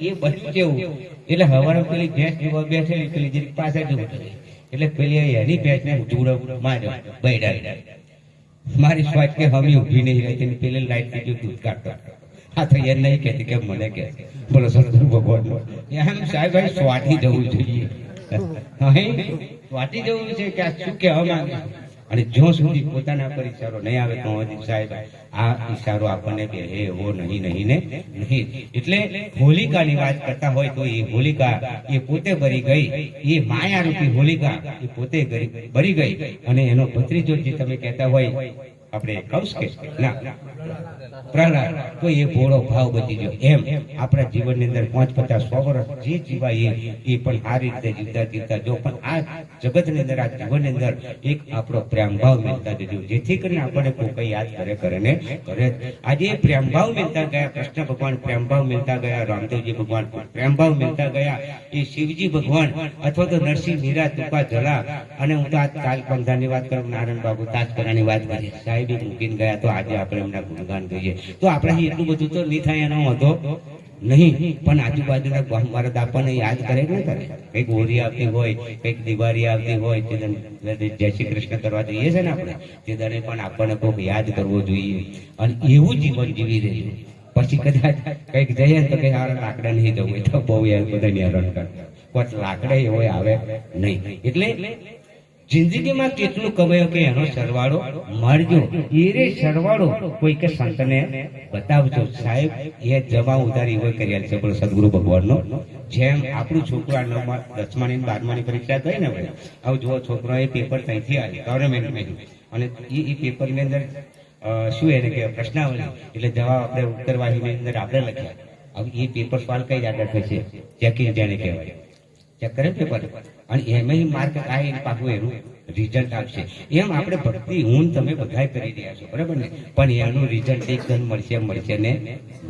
એ બધું કેવું એટલે હવારે પેલી ભેંસ બેઠેલી પેલી જરી પાસે જવું એટલે પેલી એની ભેંસને જોડો માર્યો બૈડા. મારી સ્વાચ કે હમી ઉભી નહીં રહી, પેલી લાઈટ દૂધ કાઢતો આ તો એ નહીં કહેતી કે મને કે બોલો સદગુરુ ભગવાન એમ સાહેબ ભાઈ સ્વાટી જવું જોઈએ. સ્વાટી જવું છે કે આ શું કહેવા માંગે, અને જો સુધી પોતાના પર ઈશારો નહીં આવે તો હજી સાહેબ આ ઈશારો આપણને કે હે એવો નહીં નહીં ને નહીં. એટલે હોલિકાની વાત કરતા હોય તો એ હોલિકા એ પોતે બરી ગઈ, એ માયા રૂપી હોલિકા એ પોતે બરી ગઈ, અને એનો ભત્રીજો જે તમે કહેતા હોય આપણે કૌશ કે ના પ્રહલાદ, તો એ ભોળો ભાવ બચી ગયો. એમ આપણા જીવનની અંદર 5, 50, 100 વર્ષ જે જીવાય એ પણ આ રીતે જીવતા જીવતા જો પણ આ જગતની અંદર આ જીવનની અંદર એક આપણો પ્રેમ ભાવ મિલતા જજો, જેથી કરીને આપણે કોઈ યાદ કરે ને કરે. આજે પ્રેમ ભાવ મિલતા ગયા, કૃષ્ણ ભગવાન પ્રેમ ભાવ મિલતા ગયા, રામદેવજી ભગવાન પ્રેમ ભાવ મિલતા ગયા, એ શિવજી ભગવાન અથવા તો નરસિંહ મીરા તુકા જલા, અને હું તો આ કાલ પંધાની વાત કરું, નારાયણ બાબુ તાજપરાની વાત કરીએ, સાહેબ મૂકીને ગયા તો આજે આપણે એમના ગુણગાન કહીએ તો આપણે એટલું બધું તો નહીં થાય એનો હતો નહીં. પણ આજુબાજુના ગામ વાળા આપણને યાદ કરે કે નહીં કરે, કઈક હોળી આવતી હોય, કઈક દિવાળી આવતી હોય, તે જય શ્રી કૃષ્ણ કરવા જઈએ છે ને આપણે, તે દરે પણ આપણને કોઈક યાદ કરવો જોઈએ, અને એવું જીવન જીવી રહેવું. પછી કદાચ કઈક જઈએ તો કઈ લાકડા નહીં જવું તો બહુ બધાને હેરાન કરતા, કોઈ લાકડા એવો આવે નહીં. એટલે જિંદગીમાં કેટલું કમાયો કે એનો સરવાળો મારજો, એ સરવાળો કોઈ કે સંતને બતાવજો. સાહેબ એ જમા ઉધારી હોય કરેલ છે બોલો સદગુરુ ભગવાનનો. જેમ આપણું છોકરા 10માની 12માની પરીક્ષા થઈ ને ભાઈ, આવું જુઓ છોકરો એ પેપર ત્યાંથી આવે ગવર્મેન્ટ, અને એ પેપરની અંદર શું એને કે પ્રશ્નાવલી એટલે જવાબ આપણે ઉત્તરવાહીની અંદર આપણે લખ્યા. હવે એ પેપર સોલ્વ કઈ આગળ થશે, ચેકિંગ જેને કહેવાય, ચેક કરે પેપર, અને એમાં માર્ક આવે પાછું એનું રિઝલ્ટ આવશે. એમ આપણે ભક્તિ હું તમે બધા કરી રહ્યા છો બરાબર ને, પણ એનું રિઝલ્ટ એકદમ મળશે ને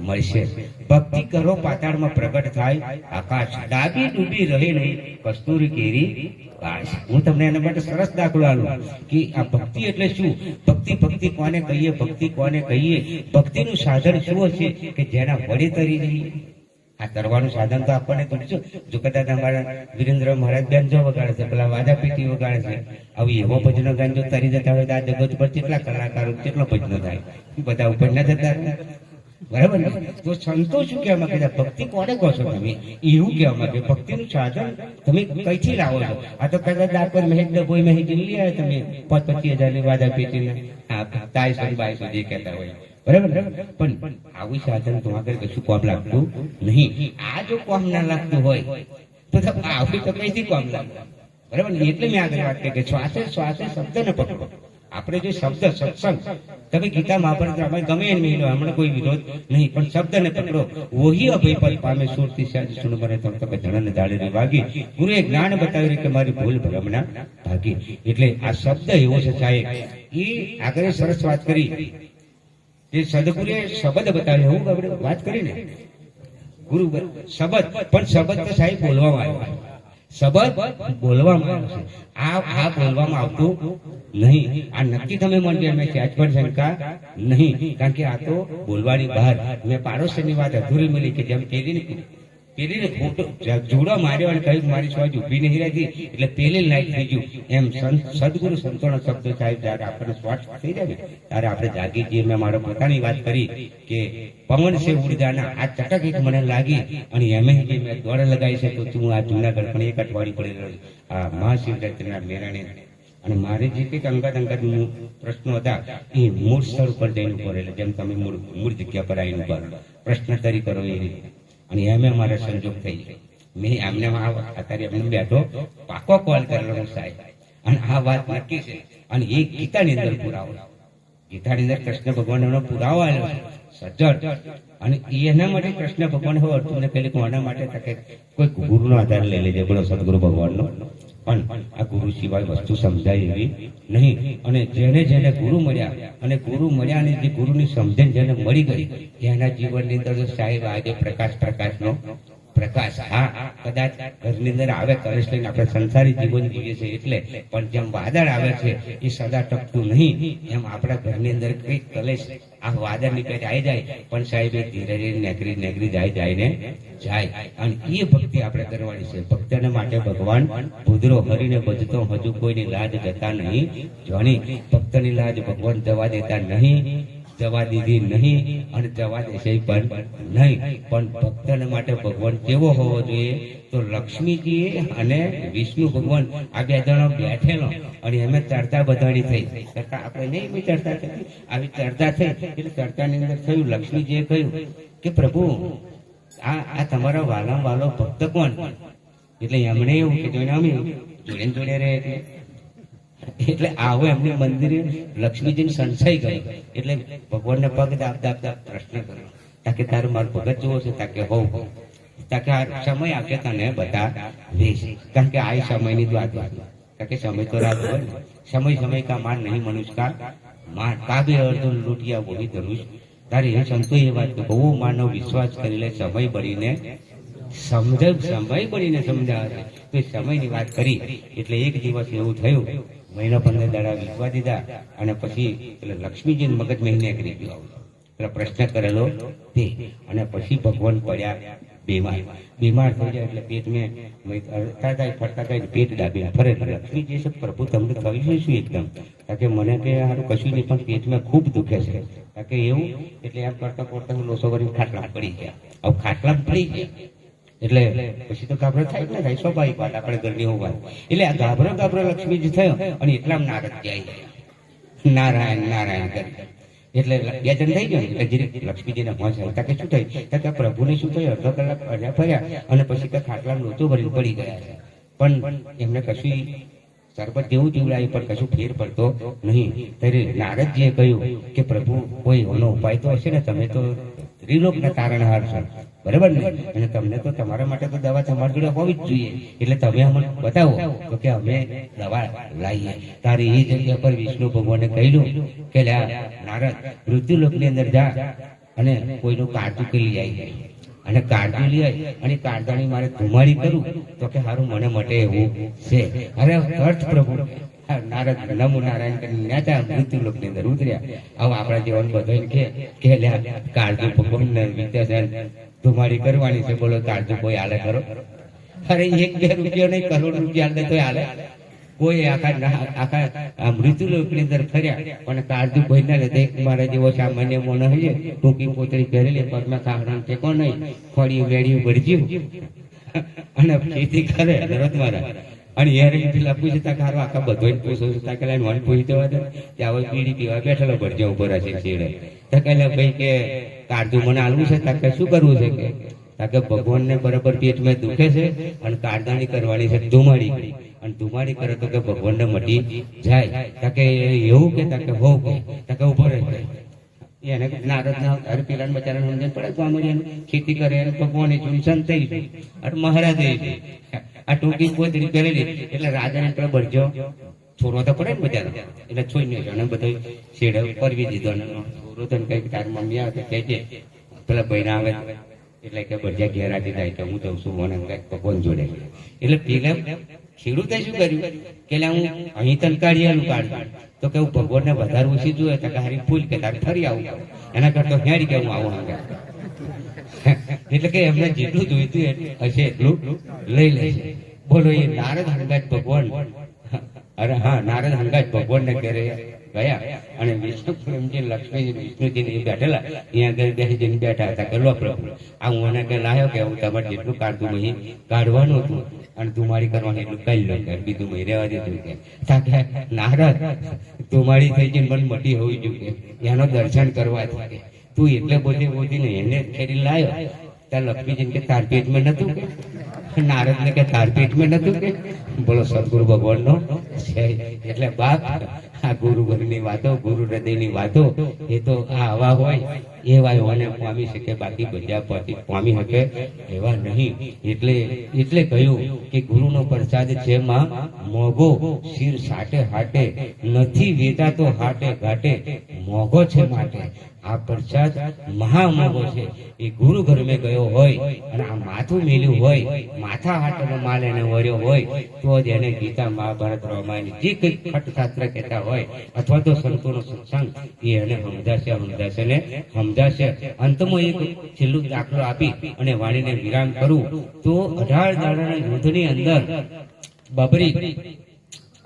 મળશે. ભક્તિ કરો પાતાળમાં પ્રગટ થાય આકાશ, ડાબી ડૂબી રહે નહીં કસ્તુરી કેરી કાશ. હું તમને એના માટે સરસ દાખલો આલું કે આ ભક્તિ એટલે શું, ભક્તિ કોને કહીએ, ભક્તિ કોને કહીએ, ભક્તિનું સાધન શું હશે કે જેના વડે તરી જઈએ. આ કરવાનું સાધન તો આપણને પૂછજો. જો કદાચ અમારા વિરેન્દ્ર મહારાજ બેનજો વગાડે છે, પેલા વાજા પેટી વગાડે છે, આવી એવો ભજનો ગાન જો તરી જતા હોય તો આ જગત પર કેટલા કલાકારો કેટલો ભજનો થાય, બધા ઉપર ના જતા બરાબર ને. તો સંતો શું કહેવા માંગે, ભક્તિ કોને કહો છો તમે, એવું કહેવા માંગે ભક્તિનું સાધન તમે કઈથી લાવો છો. આ તો કદાચ ડાકોર મહેજ ડભોઈ મહેજ લઈ આવ્યા તમે 25,000 ની વાજા પેટીને 2300 જે કહેતા હોય બરાબર. પણ આવું સાધન તો આગળ કશું કામ લાગતું નહીં. આ જો કામ ના લાગતું હોય તો આવું તો કઈથી કામ લાગે બરાબર. એટલે મેં આગળ વાત કરી કે શ્વાસે શ્વાસે શબ્દને પકડો. આપણે જો શબ્દ સત્સંગ તમે ગીતા મહાભારત રામાયણ ગમે એને મેળવો, હમણાં કોઈ વિરોધ નહીં, પણ શબ્દને પકડો. વહી અભય પદ પામે સુરતી સાજી સુન મરે તો તમે ધણને દાડે વાગી. ગુરુએ જ્ઞાન બતાવ્યું કે મારી ભૂલ ભ્રમના ભાગી. એટલે આ શબ્દ એવો છે સાહેબ, એ આગળ સરસ વાત કરી. એ સદગુરુએ શબ્દ બતાવ્યો, હું આપણે વાત કરીને ગુરુ શબ્દ, પણ શબ્દ તો સાહેબ બોલવામાં આવ્યો, શબ્દ બોલવામાં આવ્યો છે. આ બોલવામાં આવતું નહીં. આ નક્કી તમે માનજો, એમ સહેજ પણ શંકા નહીં, કારણ કે આ તો બોલવાની બહાર. મેં પાડોશીની વાત અધૂરી મળી કે જેમ પેલીને ફોટો જોડો માર્યો અને કહ્યું મારી સ્વાજ ઉભી નહીં રહેતી એટલે પેલી લાઈટ થઈ ગયું. એમ સદગુરુ સંતોનો શબ્દ સાહેબ જયારે આપણને શ્વાસ થઈ જાય ત્યારે આપણે જાગી જઈએ. મેં મારો પોતાની વાત કરી કે પવન છે ઉડજાના, આ ચટક એક મને લાગી અને એમ જે મેં દોડ લગાવી છે તો તું આ જુનાગઢ પણ એક અઠવાડિયું પડી રહ્યો આ મહાશિવરાત્રીના મેળાને. અને મારે જે કંઈક અંગત પ્રશ્નો હતા એ મૂળ સ્થળ ઉપર જઈને ઉભો રહેલો, જેમ તમે મૂળ જગ્યા પર આવીને ઉભા પ્રશ્નોત્તરી કરો એ રીતે. અને એમ મારે સંજોગ થઈ જાય. મેં એમને અત્યારે એમને બેઠો પાકો કોલ કરેલો સાહેબ, અને આ વાત નક્કી છે. અને એ ગીતાની અંદર પુરાવો, ગીતાની અંદર કૃષ્ણ ભગવાનનો પુરાવો આવ્યો છે સજ્જડ. અને એના માટે કૃષ્ણ ભગવાન હવે અર્જુનને કહે કે આના માટે કોઈ ગુરુનો આધાર લઈ લેજે બોલો સદગુરુ ભગવાનનો. પણ આ ગુરુ સિવાય વસ્તુ સમજાય એવી નહીં. અને જેને ગુરુ મળ્યા અને જે ગુરુની સમજણ જેને મળી ગઈ એના જીવનની અંદર સાહેબ આજે પ્રકાશનો પ્રકાશ. હા કદાચ ઘરની અંદર આવે કલેશ લઈને આપણે સંસારી જીવન જીવીએ છીએ એટલે, પણ જેમ વાદળ આવે છે એ સદા ટકતું નહીં, એમ આપણા ઘરની અંદર કઈ કલેશ આ વાદળ નીકળે આવી જાય પણ સાહેબ એ ધીરે નેગરી જાય ને જાય. અને એ ભક્તિ આપણે કરવાની છે. ભક્તને માટે ભગવાન ભૂદરો હરીને ભજતો હજુ કોઈની લાજ જતા નહીં જોની. ભક્તની લાજ ભગવાન જવા દેતા નહીં જવા દીધી નહીં અને જવા દેશે પણ નહીં. પણ ભક્તને માટે ભગવાન કેવો હોવો જોઈએ? તો લક્ષ્મીજી અને વિષ્ણુ ભગવાન આ બે જણો બેઠેલો અને એમે ચર્ચા બધાની થઈ. ચર્ચા આપણે નહીં એવી ચર્ચા થઈ, આવી ચર્ચા થઈ. એટલે ચર્ચાની અંદર થયું, લક્ષ્મીજીએ કહ્યું કે પ્રભુ આ તમારો વાલા વાલો ભક્ત કોણ? એટલે એમણે એવું કીધું, અમે જોડે જોડે રહે એટલે આવો એમને મંદિરે લક્ષ્મીજીને સંશય ગયો. એટલે ભગવાનને પગ દાબ દાબ દાબ પ્રશ્ન કર્યો, તાકે તારું મારું ભગત જોવો છે? તાકે હોવ. તાકે આ સમય આપે તને બધા દઈશ. કારણ કે આ સમયની જ વાત કારણ કે સમય તો રાત હોય ને. સમય કા માન નહીં મનુષ્ય કા માન, કાબે અર્જુન લૂંટિયા બોલી ધનુષ. તારે એ સંતો એ વાત બહુ માનવ વિશ્વાસ કરી લે, સમય બળીને સમય બળીને સમજાવે તો સમયની વાત કરી. એટલે એક દિવસ એવું થયું, મહિનો 15 દાડા વીતવા દીધા અને પછી એટલે લક્ષ્મીજી મગજ મહિને કરી ગયો એટલે પ્રશ્ન કરેલો તે. અને પછી ભગવાન પડ્યા બીમાર થઈ જાય. એટલે પેટ મેં ફરતા થાય પેટ દાબીને ફરે. લક્ષ્મીજી છે, પ્રભુ તમને થયું છે શું એકદમ? કારણ કે મને કે સારું કશું નહીં, પણ પેટમાં ખૂબ દુખે છે. કારણ કે એવું એટલે એમ કરતા કરતા હું લોસો કરીને ખાટલા પડી ગયા. હવે ખાટલા પડી ગયા એટલે પછી તો ગાભરો થાય ને, થાય સ્વાભાવિક વાત, આપણે ઘરની હોવા. એટલે આ ગાભરો લક્ષ્મીજી થયો અને એટલા નારદ જાય નારાયણ નારાયણ કરી. એટલે 2 જણ થઈ ગયો. એટલે લક્ષ્મીજીને હોશ આવ્યા કે શું થયું? કે પ્રભુને શું થયું? અડધો કલાક ફર્યા અને પછી કે ખાટલા લોચો ભરીને પડી ગયા છે. પણ એમને કશું શરબત જેવું પીવડાયું પણ કશું ફેર પડતો નહીં. ત્યારે નારદજીએ કહ્યું કે પ્રભુ કોઈ એનો ઉપાય તો હશે ને? તમે તો ત્રિલોકના તારણહાર છો, બરાબર ને? અને તમને તો તમારા માટે તો દવા તમારી જોડે હોવી જ જોઈએ. એટલે તમે અમને બતાવો. તો કે અમે દવા લાવીએ. તારે એ જગ્યા પર વિષ્ણુ ભગવાને કહ્યું કે નારદ મૃત્યુલોકની અંદર જા અને કોઈનું કાળજું કરી જાય અને કાળજું લઈ અને કાળજાની મારે ધુમાડી કરું તો કે સારું મને મટે એવું છે. અરે અર્થ પ્રભુ નારદ નમો નારાયણ કરીને નેતા મૃત્યુલોકની અંદર ઉતર્યા. હવે આપણા જીવન બધા કે કાળજું ભગવાન વિદ્યાસન ધુમાડી કરવાની છે, બોલો કાળજું કોઈ હાલે કરો? અરે 1-2 રૂપિયા નહીં, કરોડ રૂપિયા હાલે તો હાલે. કોઈ આખા મૃત્યુલોકની અંદર ફર્યા પણ કાળજું કોઈ ના લે. મારા જેવો સામાન્ય મોનો હોય, ટૂંકી પોતરી પહેરેલી, પગમાં કાહડા ટેકો નહીં, ખોડી વેડી ભરજ્યું અને ખેતી કરે નરદ મારા. અને યાર પેલા પૂછે તારો આખા બધો પૂછો તાકેલા નોન પૂછી દેવા દે ત્યાં હવે પીડી પીવા બેઠેલો ભરજો ઉપર હશે છેડે. તકેલા ભાઈ કે કાળજું મને આલવું છે, તાકે શું કરવું છે? કે તાકે ભગવાનને બરાબર પેટમાં દુખે છે અને કાળદાણી કરવાની છે ધુમાડી. અને ધુમાડી કરે તો કે ભગવાનને મટી જાય. તાકે એવું કે તાકે હોવ કે તાકે ઉભો રહે. એને નારદ ના હર પેલા બચારા સમજણ પડે ગામડિયાને ખેતી કરે અને ભગવાન ચૂંસન થઈ ગયું અને મહારાજ આ ટૂંકી પોતરી પહેરેલી. એટલે રાજાને પેલા બળજો છોડવો તો પડે ને બજાર. એટલે છોઈને અને બધો શેડે પરવી દીધો. છોરો તો કઈક તાર મમ્મી આવે કહે છે પેલા બહેરા આવે એટલે કે બળજા ઘેર આવી જાય તો હું જઉં છું મને કઈક ભગવાન જોડે. એટલે પેલા ખેડૂતે શું કર્યું કે હું અહીં તને કાઢી કાઢું તો કે હું ભગવાનને વધારે ઓછી જોઈએ તો કે હારી ફૂલ કે તારે ફરી આવું, એના કરતા હેડી કે હું આવું. એટલે કે એમને જેટલું જોઈતું હશે એટલું લઈ લે છે. બોલો એ નારદ હંગાત ભગવાન, અરે હા નારદ હંગાત ભગવાન ને ઘરે ગયા અને વિષ્ણુ લક્ષ્મી વિષ્ણુજી બેઠેલા અહીંયા આગળ બેસી બેઠા હતા કે લો પ્રભુ આ હું એને કે લાયો કે હું તમારે જેટલું કાઢતું અહીં કાઢવાનું હતું અને ધુમાડી કરવાનું એટલું કહી લો કે બીજું મહી રહેવા દીધું કે તાકે નારદ ધુમાડી થઈ જઈને મને મટી હોવી જોઈએ એનો દર્શન કરવા થાય. તું એટલે બોધી ને એને ખેડી લાયો ત્યાં લક્ષ્મીજી કે તાર પેટમાં નતું કે નારદ ને કે તાર પેટમાં નતું કે. બોલો સદગુરુ ભગવાન નો છે. એટલે બાપ આ ગુરુ ઘરની વાતો, ગુરુ હૃદયની વાતો એ તો આવા હોય એવા એને પામી શકે, બાકી બધા પામી શકે એવા નહીં. એટલે કહ્યું કે ગુરુનો પ્રસાદ છે માં મોગો, શિર સાટે હાટે નથી વેચાતો હાટે ઘાટે મોગો છે માટે. આ પ્રસાદ મહામોગો છે. એ ગુરુ ઘર મેં ગયો હોય અને આ માથું મેલ્યું હોય, માથા હાટનો માલ એને વર્યો હોય તો જ એને ગીતા મહાભારત રામાયણ જે કઈ ખટશાસ્ત્ર કહેતા હોય અથવા તો સંતોનો સત્સંગ એ એને સમજાશે. અંતમાં એક છેલ્લું દાખલો આપી અને વાણીને વિરામ કરું તો 18 દાડાના યુદ્ધની અંદર બબરી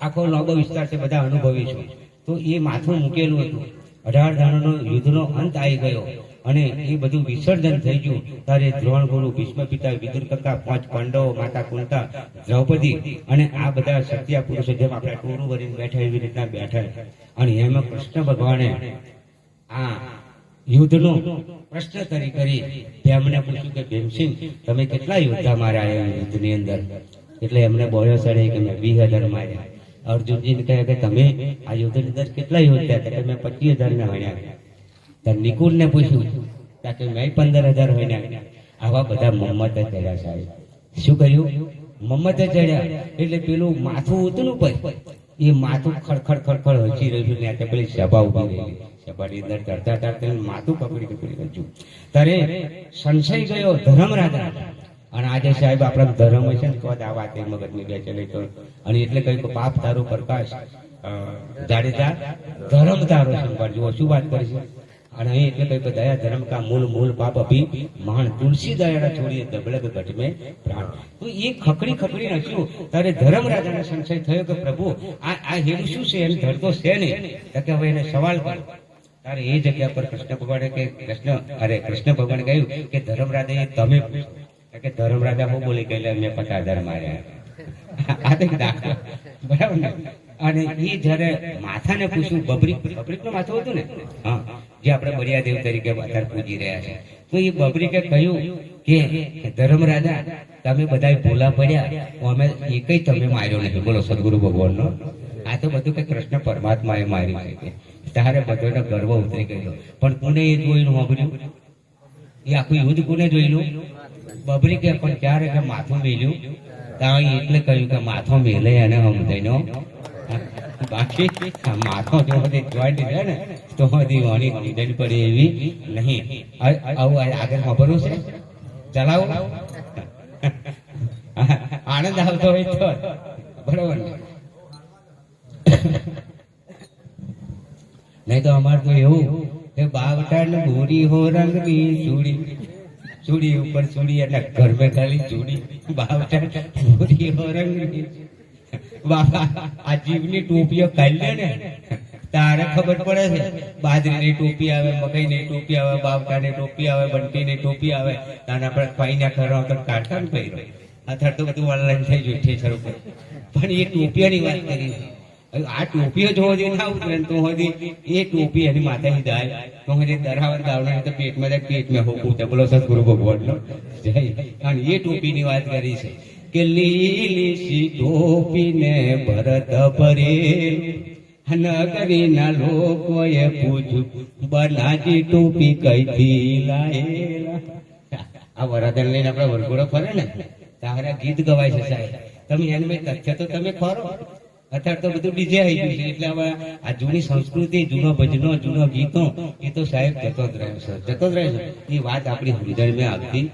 આખો લાંબો વિસ્તાર છે, બધા અનુભવી છે. તો એ માથું મૂકેલું હતું 18 દાનોનો યુદ્ધનો અંત આવી ગયો અને એ બધું વિસર્જન થઈ ગયું ત્યારે દ્રોણ ગુરુ ભીષ્મ પિતા વિદુર કાકા 5 પાંડવો માતા કુંતા દ્રૌપદી અને આ બધા સત્યા પુરુષો જેમ આપણે ટોરું ભરીને બેઠા એવી રીતના બેઠા અને એમાં કૃષ્ણ ભગવાને આ યુદ્ધનો પ્રશ્ન કરી તેમને પૂછ્યું કે ભીમસિંહ તમે કેટલા યોદ્ધા માર્યા યુદ્ધની અંદર એટલે એમને બોલ્યો સડે કે મેં 20,000 માર્યા અર્જુનજીને કહે કે તમે આ યુદ્ધની અંદર કેટલા યોદ્ધા કે મેં 25,000 ને હણ્યા ત્યારે નિકુલને પૂછ્યું કે મેં 15,000 હણ્યા આવા બધા મોહમ્મદે ચડ્યા સાહેબ શું કહ્યું મોહમ્મદે ચડ્યા એટલે પેલું માથું હતું ને ભાઈ એ માથું ખડખડ હસી રહ્યું ને પેલી સભા ઉભી રહેલી સભાની અંદર તરતા માથું પકડી રહ્યું ત્યારે સંશય ગયો ધર્મરાજા અને આજે સાહેબ આપણા ધર્મ છે ને તો આ વાત મગજની બે ચલે તો અને એટલે કહ્યું પાપ તારો પ્રકાશ જાડેજા ધર્મ તારો સંભાળજો શું વાત કરીશું અને અહીં એટલે કહ્યું દયા ધર્મ કા મૂળ પાપ અભી મહાન તુલસી દયા છોડીએ દબળગ ઘટ में પ્રાણ તો એ ખકડી નસ્યું ત્યારે ધર્મરાજાને સંશય થયો કે પ્રભુ આ હેડું શું છે એને ધરતો છે ને કે હવે એને સવાલ કરો ત્યારે એ જગ્યા પર કૃષ્ણ ભગવાને કહ્યું કે ધર્મરાજાએ તમે કે ધર્મરાજા હું બોલી ગયેલા મેં 50,000 માર્યા આ તો દાખલો બરાબર ને અને એ જયારે માથાને પૂછ્યું બબરીકનું માથું હતું ને હા જે આપણે બળિયાદેવ તરીકે અત્યારે પૂજી રહ્યા છે તો એ બબરીકે કહ્યું કે ધર્મરાજા તમે બધા ભૂલા પડ્યા અમે એકઈ તમે માર્યો નથી બોલો સદગુરુ ભગવાનનો આ તો બધું કે કૃષ્ણ પરમાત્માએ માર્યું છે તારે બધોનો ગર્વ ઉતરી ગયો પણ કોને એ જોઈને સાંભળ્યું એ આખું યુદ્ધ કોને જોયેલું બબરી કે પણ ક્યારે કે માથું મેલ્યું ત્યાં એટલે કહ્યું કે માથો મેલે અને સમજાયનો બાકી માથો જો બધી જોઈન્ટ છે ને તો બધી વાણી નિધન પડે એવી નહીં આવું આગળ ખબરું છે ચલાવો આનંદ આવતો હોય તો બરોબર નહીં તો અમારે તો એવું કે બાવટાને ભૂરી હો રંગની ચૂડી ઉપર ચૂડી એટલે ઘર મેં ખાલી ચૂડી બાવટા ભૂરી હો રંગની બાપા આ જીવની ટોપીઓ કાઢી ને તારે ખબર પડે છે બાજરીની ટોપી આવે મકાઈની ટોપી આવે બાવટાની ટોપી આવે બંટીની ટોપી આવે તાને આપણે પાઈના ખરો કાઢતા ને પહેર્યો અત્યારે તો બધું ઓનલાઈન થઈ ગયું છે શરૂ પણ એ ટોપીઓની વાત કરી આ ટોપીઓ જો હજી ના ઉતરે તો હજી એ ટોપી એની માથાની દાય તો હજી દરાવર દાવના તો પેટમાં હોકું છે બોલો સદગુરુ ભગવાનનો જય અને એ ટોપીની વાત કરી છે કે લીલી સી ટોપીને ભરત ભરે નગરીના લોકોએ પૂછ્યું બનાજી ટોપી કઈથી લાયેલા આ વરાદન લઈને આપણા વરઘોડો ફરે ને તારા ગીત ગવાય છે સાહેબ તમે એને મેં તથ્ય તો તમે ખરો અત્યારે તો બધું ડીજે આવી ગયું છે એટલે હવે આ જૂની સંસ્કૃતિ જૂનો ભજનો જૂનો ગીતો એ તો સાહેબ જતો જ રહે છે એ વાત આપણી હૃદયમાં આવતી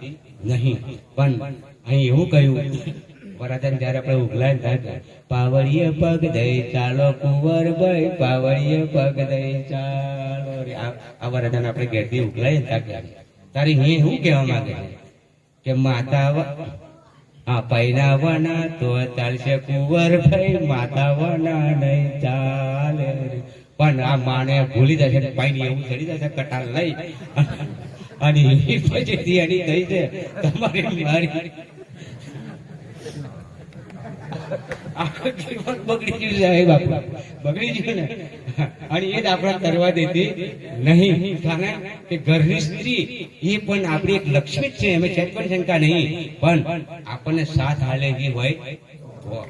નહીં પણ અહીં એવું કહ્યું વરાદાન જયારે આપણે ઉગલાય થાય પાવડીએ પગ દઈ ચાલો કુંવરભાઈ પાવડીએ પગ દઈ ચાલો આ વરાદાન આપણે ઘેરથી ઉગલાય તારી હું શું કહેવા માંગે કે માતા હા પૈનાવાના તો ચાલશે કુંવરભાઈ માતાવાના નહીં ચાલે પણ આ માને ભૂલી જશે પાણી એવું ચડી જશે કટાર લઈ અને પછી એની થઈ છે તમારી મારી આખું જીવન બગડી ગયું સાહેબ આપણું બગડી ગયું ને અને એ જ આપણે કરવા દેતી નહીં કારણ કે ઘરની સ્ત્રી એ પણ આપણી એક લક્ષ્મી જ છે એમ પણ શંકા નહીં પણ આપણને સાથ હાલે એવી હોય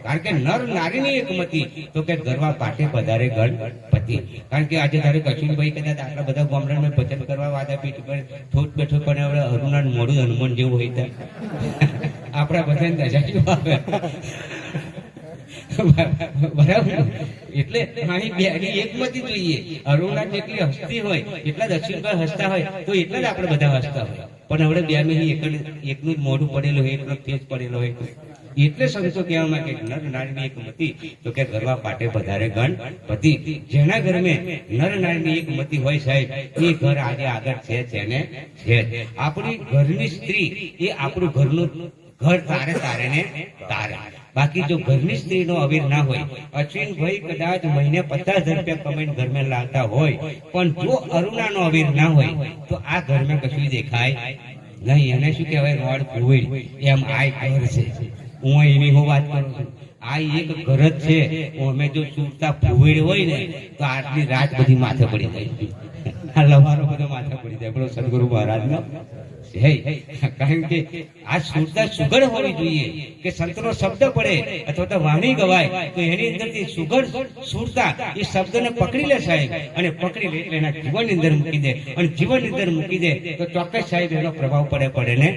કારણ કે નર નારીની એક મતી તો કે ગરવા પાટે પધારે ગણપતિ કારણ કે આજે તારે કચુનભાઈ કદાચ આટલા બધા ગામડામાં ભજન કરવા વાદા પીઠ પર ઠોટ બેઠો પણ હવે અરુણા મોડું હનુમાન જેવું હોય ત્યાં આપણા ભજન દજાયું આવે બરાબર એટલે એકમતી જોઈએ અરુણા જેટલી હસતી હોય એટલા દક્ષિણભાઈ હસતા હોય તો એટલા જ આપણે બધા હસતા હોય પણ હવે બે એકનું જ મોઢું પડેલું હોય એકનો તેજ પડેલો હોય એટલે સંતો કહેવા માંગે નર નારીની એક મતી તો કે ઘરમાં પાટે પધારે ગણપતિ જેના ઘરમાં નર નારીની એક મતી હોય સાહેબ એ ઘર આજે આગળ છે ને છે આપણી ઘરની સ્ત્રી એ આપણું ઘરનું ઘર તારે ને તારે બાકી જો ઘરની સ્ત્રીનો અવીર ના હોય, અશ્વિનભાઈ કદાચ મહિને 50,000 રૂપિયા કમાઈને ઘરમાં લાવતા હોય, પણ જો અરુણાનો અવીર ના હોય તો આ ઘરમાં કશું દેખાય નહીં. એને શું કહેવાય? રોડ ફૂવીડ. એમ આ ઘર છે. હું એની હું વાત કરું છું. આ એક ઘર જ છે. અમે જો સુરતા ફૂવીડ હોય ને તો આટલી રાત બધી માથે પડી જાય. આ લવારો બધો માથે પડી જાય. બોલો સદગુરુ મહારાજનો. કારણ કે આ સુરતા સુગડ હોવી જોઈએ કે સંતનો શબ્દ પડે અથવા તો વાણી ગવાય તો એની અંદરથી સુગડ સુરતા એ શબ્દને પકડી લે સાહેબ, અને પકડી લે એટલે એના જીવનની અંદર મૂકી દે, અને જીવનની અંદર મૂકી દે તો ચોક્કસ સાહેબ એનો પ્રભાવ પડે ને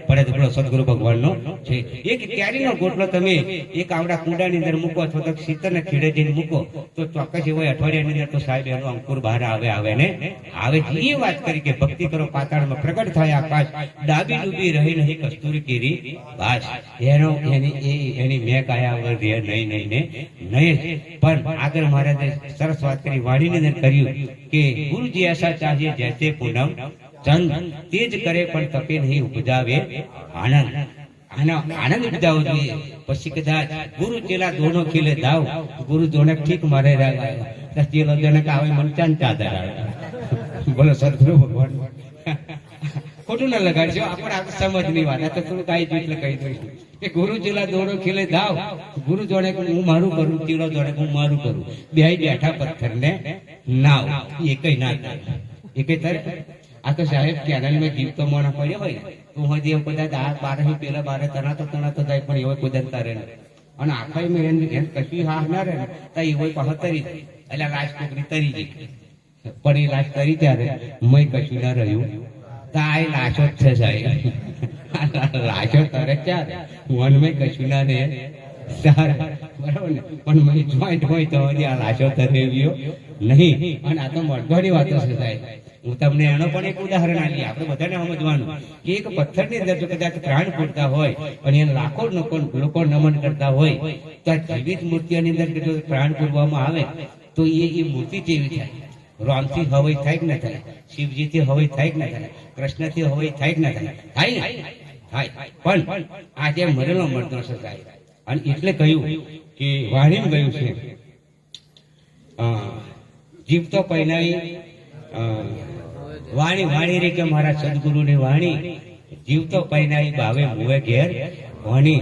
પડે. તો સદગુરુ ભગવાનનો છે. એક કેરીનો ગોટલો તમે એક આવડા કુંડાની અંદર મૂકો અથવા તો શીતળને ખીડે જઈને મૂકો તો ચોક્કસ એવો અઠવાડિયાની અંદર તો સાહેબ એનો અંકુર બહાર આવે ને આવે. એ વાત કરી કે ભક્તિ કરો પાતાળમાં પ્રગટ થાય આકાશ, ડાબી ડૂબી રહી નહીં કસ્તુરી કેરી બાસ. એની મેં કાયા વગર નહીં. પણ આગળ મહારાજે સરસ વાત કરી, વાણીની અંદર કર્યું કે ગુરુજી ऐसा चाहिए जैसे पूनम चंद, तेज करे પણ તપે નહીં ઉપજાવે આનંદ. આનંદ ઉપજાવો જોઈએ. પછી કદાચ ગુરુ ચેલા દોનો ખીલે દાવ, ગુરુ દોને ઠીક મારે ચેલો જનક આવે મનચાન ચાદર આવે. બોલો સદગુરુ ભગવાન. ખોટું ના લગાડજો, આપણે આ સમજની વાત. તો થોડું કાંઈ જો એટલે કહી દઈશું કે ગુરુ ચેલા દોડો ખીલે દાવ, ગુરુ જોડે હું મારું કરું, ચેલો જોડે હું મારું કરું. બે બેઠા પથ્થરને નાવ. એ કઈ ના થાય, એ કઈ થાય. આ તો સાહેબ કેનાલમાં જીવતો મોણા પડ્યો હોય તો હજી એમ કદાચ આ બારે પેલા બારે તણાતો જાય, પણ એવો કુદરત તારે ને. અને આખા મેં કશું હાથ ના રહે ને તો એવો પાછો તરી જાય. એટલે લાશ ટોકરી તરી ગઈ, પણ એ લાશ તરી ત્યારે મય કશું ના રહ્યું. આ લાશો જ છે સાહેબ. લાશો તરે ક્યારે મનમાં કશું ના રહે સારા, બરાબર ને. પણ મય જોઈન્ટ હોય તો હજી આ લાશો તરેવ્યો નહીં. અને આ તો મળવાની વાતો છે સાહેબ. હું તમને એનો પણ એક ઉદાહરણ આપી. આપણે બધાને સમજવાનું કે એક પથ્થરની અંદર જો કદાચ પ્રાણ ફૂટતા હોય અને એને લાખો લોકો નમન કરતા હોય તો આ જીવિત મૂર્તિઓની અંદર જો પ્રાણ ફૂટવામાં આવે તો એ મૂર્તિ કેવી થાય? રામથી હવાઈ થાય કે ના થાય? શિવજીથી હવાઈ થાય કે ના થાય? કૃષ્ણથી હવાઈ થાય કે ના થાય? થાય ને થાય. પણ આજે મરેલો મળતો છે સાહેબ. અને એટલે કહ્યું કે વાણીમાં ગયું છે જીવતો પહેલાઈ વાણી વાણી રે કે મારા સદગુરુની વાણી, જીવતો પહેલાઈ બાવે મુવે ઘેર વાણી.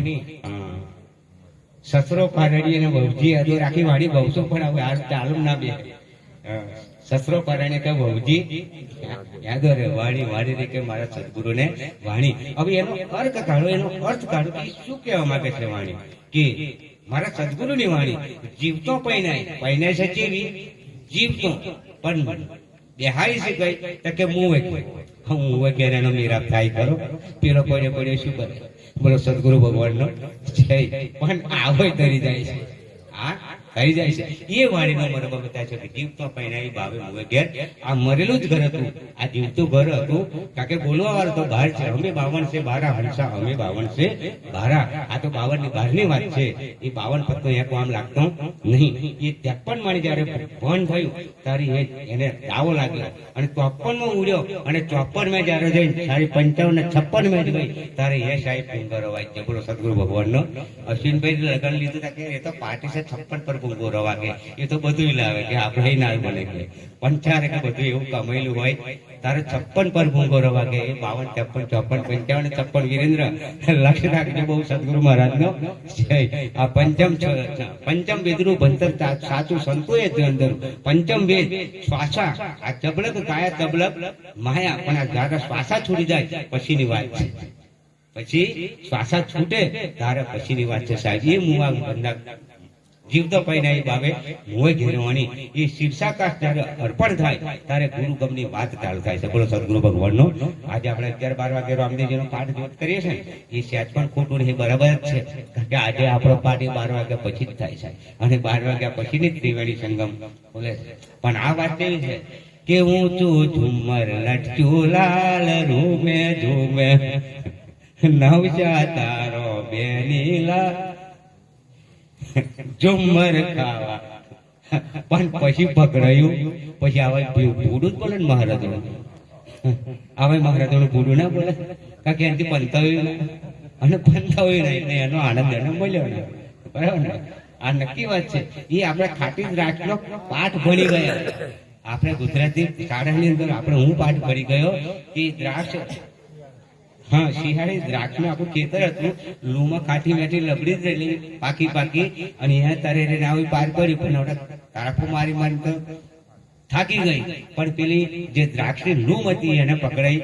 સસરો પારડી અને વહુજી આજે રાખી વાણી બહુસો પણ હવે આ ચાલુ ના બે. સસરો પારણે કે વહુજી યાદ રે વાણી વાણી રે કે મારા સદગુરુને વાણી. હવે એનો અર્થ કાઢો, એનો અર્થ કાઢો કે શું કહેવા માંગે છે વાણી? કે મારા સદગુરુની વાણી જીવતો પહેનાય છે જેવી જીવતો પણ દેહાઈ છે કઈ તો કે મુવે કે એનો મિરાપ થાય કરો. પેલો પડ્યો શું કરે? બોલો સદગુરુ ભગવાનનો જય. પણ આવો તરી જાય છે, હા થઈ જાય છે. એ વાણીનો મરબો બતાવે છે કે જીવતો પહેરાઈ બાવે મુવે ઘેર. આ મરેલું જ ઘર હતું, આ જીવતું ઘર હતું. કારણ કે બોલવા વાળો તો બહાર છે. અમે 52 છે બારા હંસા, અમે 52 છે બારા. આ તો 52 ની બહારની વાત છે. એ 52 પત્તો એક આમ લાગતો નહીં. એ 53 માની જયારે ભણ થયું તારી એને દાવો લાગ્યો અને 53 માં ઉડ્યો અને 54 માં જયારે જઈને સારી 55 ને 56 માં જ ગઈ તારે એ સાહેબ ભૂંગર અવાજ છે. બોલો સદગુરુ ભગવાનનો. અશ્વિનભાઈ લગન લીધું કે એ તો પાર્ટી છે 56 પર ભૂંગો રવા કે એ તો બધું લાવે કે આપણે ના બને કે 55 કે બધું એવું કમાયેલું હોય તારે 56 પર ભૂંગો રવા કે 52 53 54 55 56 વીરેન્દ્ર લક્ષ રાખજો. બહુ સદગુરુ મહારાજનો આ પંચમ વેદનું ભંતર સાચું સંતોએ અંદર પંચમ વેદ શ્વાસા. આ ચબલક કાયા ચબલક માયા, પણ આ જયારે શ્વાસા છોડી જાય પછીની વાત છે. પછી શ્વાસા છૂટે તારે પછીની વાત છે સાહેબ. એ મુવા બંધા જીવતો પહેરાઈ બાવે મોય ઘેરવાની. એ શીર્ષાકાશ જયારે અર્પણ થાય ત્યારે ગુરુ ગમની વાત ચાલુ થાય છે. બોલો સદગુરુ ભગવાનનો. આજે આપણે 11-12 વાગે રામદેવજીનો પાઠ જોત કરીએ છીએ એ સહેજ પણ ખોટું નહીં, બરાબર જ છે. કારણ કે આજે આપણો પાઠ 12 વાગ્યા પછી જ થાય છે અને 12 વાગ્યા પછીની જ ત્રિવેણી સંગમ બોલે છે. પણ આ વાત કેવી છે કે ઊંચું ઝુમર લટક્યું લાલ રૂમે ઝુમે નવજા તારો બેનીલા ઝુમર ખાવા. પણ પછી પકડાયું પછી આવે ભૂડું જ બોલે ને મહારાજ. આવે મહારાજ ભૂડું ના બોલે કારણ કે એનાથી પંતાવ્યું અને પંતાવ્યું નહીં એનો આનંદ એને મળ્યો ને. બરાબર ને? આ નક્કી વાત છે. એ આપણે ખાટી દ્રાક્ષનો પાઠ ભણી ગયા. આપણે ગુજરાતી શાળાની અંદર હું પાઠ ભણી ગયો કે દ્રાક્ષ, હા, શિયાળી દ્રાક્ષનું આખું ખેતર હતું. લૂમાં ખાટી મેઠી લબડી જ રહેલી, પાકી અને અહીંયા તારે એને આવી પાર કર્યું, પણ હવે તારાફો મારી તો થાકી ગઈ. પણ પેલી જે દ્રાક્ષની લૂમ હતી એને પકડાઈ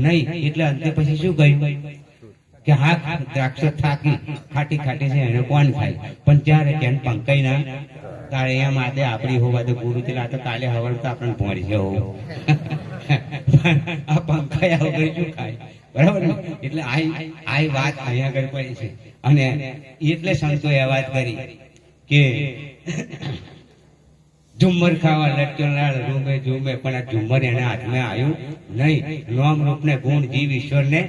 નહીં. એટલે અંતે પછી શું કહ્યું કે હા, દ્રાક્ષ થાકી ખાટી છે, એને કોણ ખાય? પણ ત્યારે ત્યાં પંકાઈ ના તારે અહીંયા માટે આપણી હોવા તો ગુરુ છે. આ તો કાલે હવાર તો આપણને ભોળી છે હોવું. આ પંકાયા વગર શું ખાય? બરાબર ને? એટલે આ વાત અહીંયા આગળ પડી છે. અને એટલે સંતોએ વાત કરી કે ઝુમ્મર ખાવા લટક્યો લાલ રૂમે ઝુમે, પણ આ ઝુમ્મર એને હાથમાં આવ્યું નહીં. નામ રૂપ ને ગુણ જીવ ઈશ્વર ને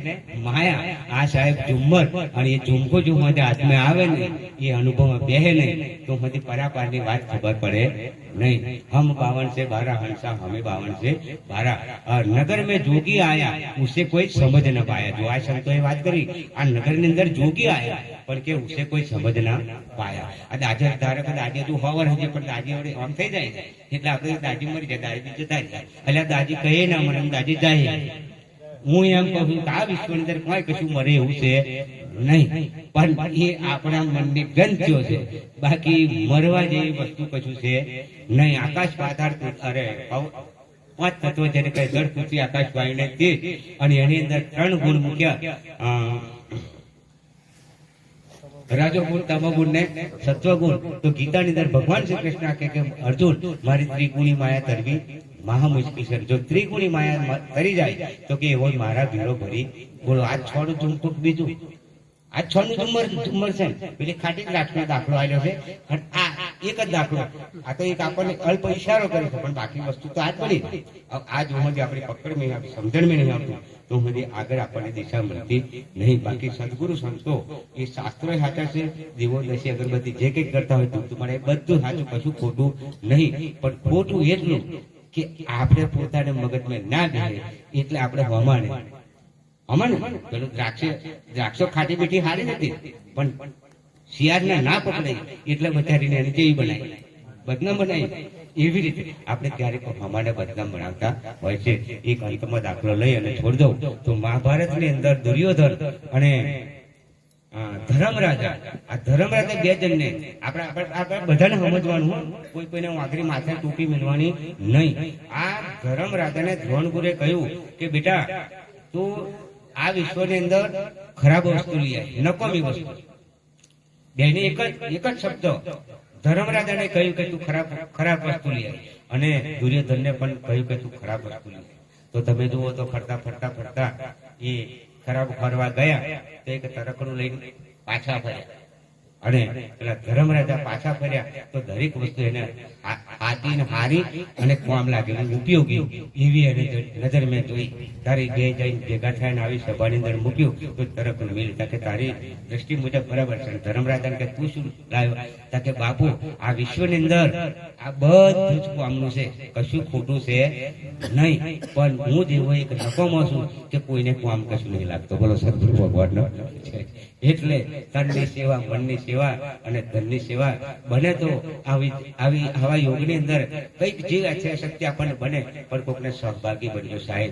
માયા. આ સાહેબ ઝુમ્મર અને એ ઝુમકો ઝુમર હાથમાં આવે ને એ અનુભવમાં બેહે નહીં તો મને પરાપારની વાત ખબર પડે नहीं। हम 52 से 12 हंसा हमें 52 से 12। और नगर में जोगी आया उसे कोई समझ न पाया। जो आ संतो ये बात करी आ नगर ની અંદર જોગી આયા પણ કે ઉસે કોઈ સમજ ના પાયા। આ દાજર ધારક દાજે તું હવર હજે પણ દાજી વડે આમ થઈ જાય એટલે આપણે દાજી મરી જાય, દાજી જતા જાય એટલે દાજી કહે ના મરે દાજી જાય। હું એમ કહું કે આ વિશ્વ અંદર કોઈ કશું મરે એવું છે નહીં, પણ એ આપણા મનની ગંધ્યો છે, બાકી મરવા જેવી વસ્તુ કશું છે નહીં। આકાશ પાતાળ અરે પાંચ તત્વ જેને કઈ જળ પૃથ્વી આકાશ વાયુ ને તેજ, અને એની અંદર 3 ગુણ મૂક્યા, राजोगुण तमोगुण ने सत्वगुण। तो गीता ની અંદર ભગવાન શ્રી કૃષ્ણ કહે કે અર્જુન મારી ત્રિગુણી માયા તરવી મહા મુશ્કેલ છે। જો ત્રિગુણી માયા તરી જાય તો કે એવો મારા ભીડો ભરી બોલો। આ છોડું ચુંપક બીજું આ છોડનું ઝુમ્મર છે, પેલી ખાટી દ્રાક્ષનો દાખલો આવ્યો છે, અને આ એક જ દાખલો। આ તો એક આપણને અલ્પ ઈશારો કરે છે, પણ બાકી વસ્તુ તો આ જ પડી। આ જો હજી આપણી પકડ में આપણી સમજણ में नहीं આવતું તો હજી આગળ આપણને દિશા મળતી નહીં। બાકી સદગુરુ સંતો એ શાસ્ત્રો સાચા છે, દીવો દશી અગરબત્તી જે કંઈક કરતા હોય તો તમારે બધું સાચું, કશું ખોટું નહીં। પણ ખોટું એટલું કે આપણે પોતાને મગજમાં ના બેસે એટલે આપણે હમાણે પેલું દ્રાક્ષો ખાટી મીઠી હારી નથી, પણ શિયાળને ના પકડાય એટલે બચારીને એની કેવી બનાવી બદનામ બનાવી। એવી રીતે આપણે ક્યારેક હમાને બદનામ બનાવતા હોય છે। એક અંતમાં દાખલો લઈ અને છોડ દઉં તો મહાભારતની અંદર દુર્યોધન અને ધર્મરાજા, આ ધર્મરાજા બે જણને આપણે બધાને સમજવાનું, કોઈ કોઈને આખરી માથે ટોપી મેળવાની નહીં। આ ધર્મરાજાને દ્રોણગુરે કહ્યું કે બેટા તું આ વિશ્વની અંદર ખરાબ વસ્તુ લઈ આવી, નકામી વસ્તુ। બેને એક જ શબ્દ ધર્મરાજાને કહ્યું કે તું ખરાબ વસ્તુ લઈ આવી, અને દુર્યોધનને પણ કહ્યું કે તું ખરાબ વસ્તુ લઈ આવી। તો તમે જુઓ તો ફરતા એ ખરાબ ફરવા ગયા તો એક તરકડું લઈને પાછા ફર્યા, અને પેલા ધર્મરાજા પાછા ફર્યા તો દરેક વસ્તુ એને હારી અને કામ લાગેલું ઉપયોગી એવી એને નજર મેં જોઈ। તારી બે જઈને ભેગા થઈને આવી સભાની અંદર મૂક્યું તો તરકડું મિલ કે તારી દ્રષ્ટિ મુજબ બરાબર છે। ધર્મરાજાને કે તું શું લાવ્યો કે બાપુ આ વિશ્વની અંદર આ બધું જ કામનું છે, કશું ખોટું છે નહીં, પણ હું જેવો એક નકામો છું કે કોઈને કામ કશું નહીં લાગતો। બોલો સદગુરુ ભગવાનનો છે। એટલે તનની સેવા, મનની સેવા અને ધનની સેવા બને તો આવા યોગની અંદર કઈક જે શક્તિ આપણને બને, પણ કોકને સહભાગી બન્યો સાહેબ।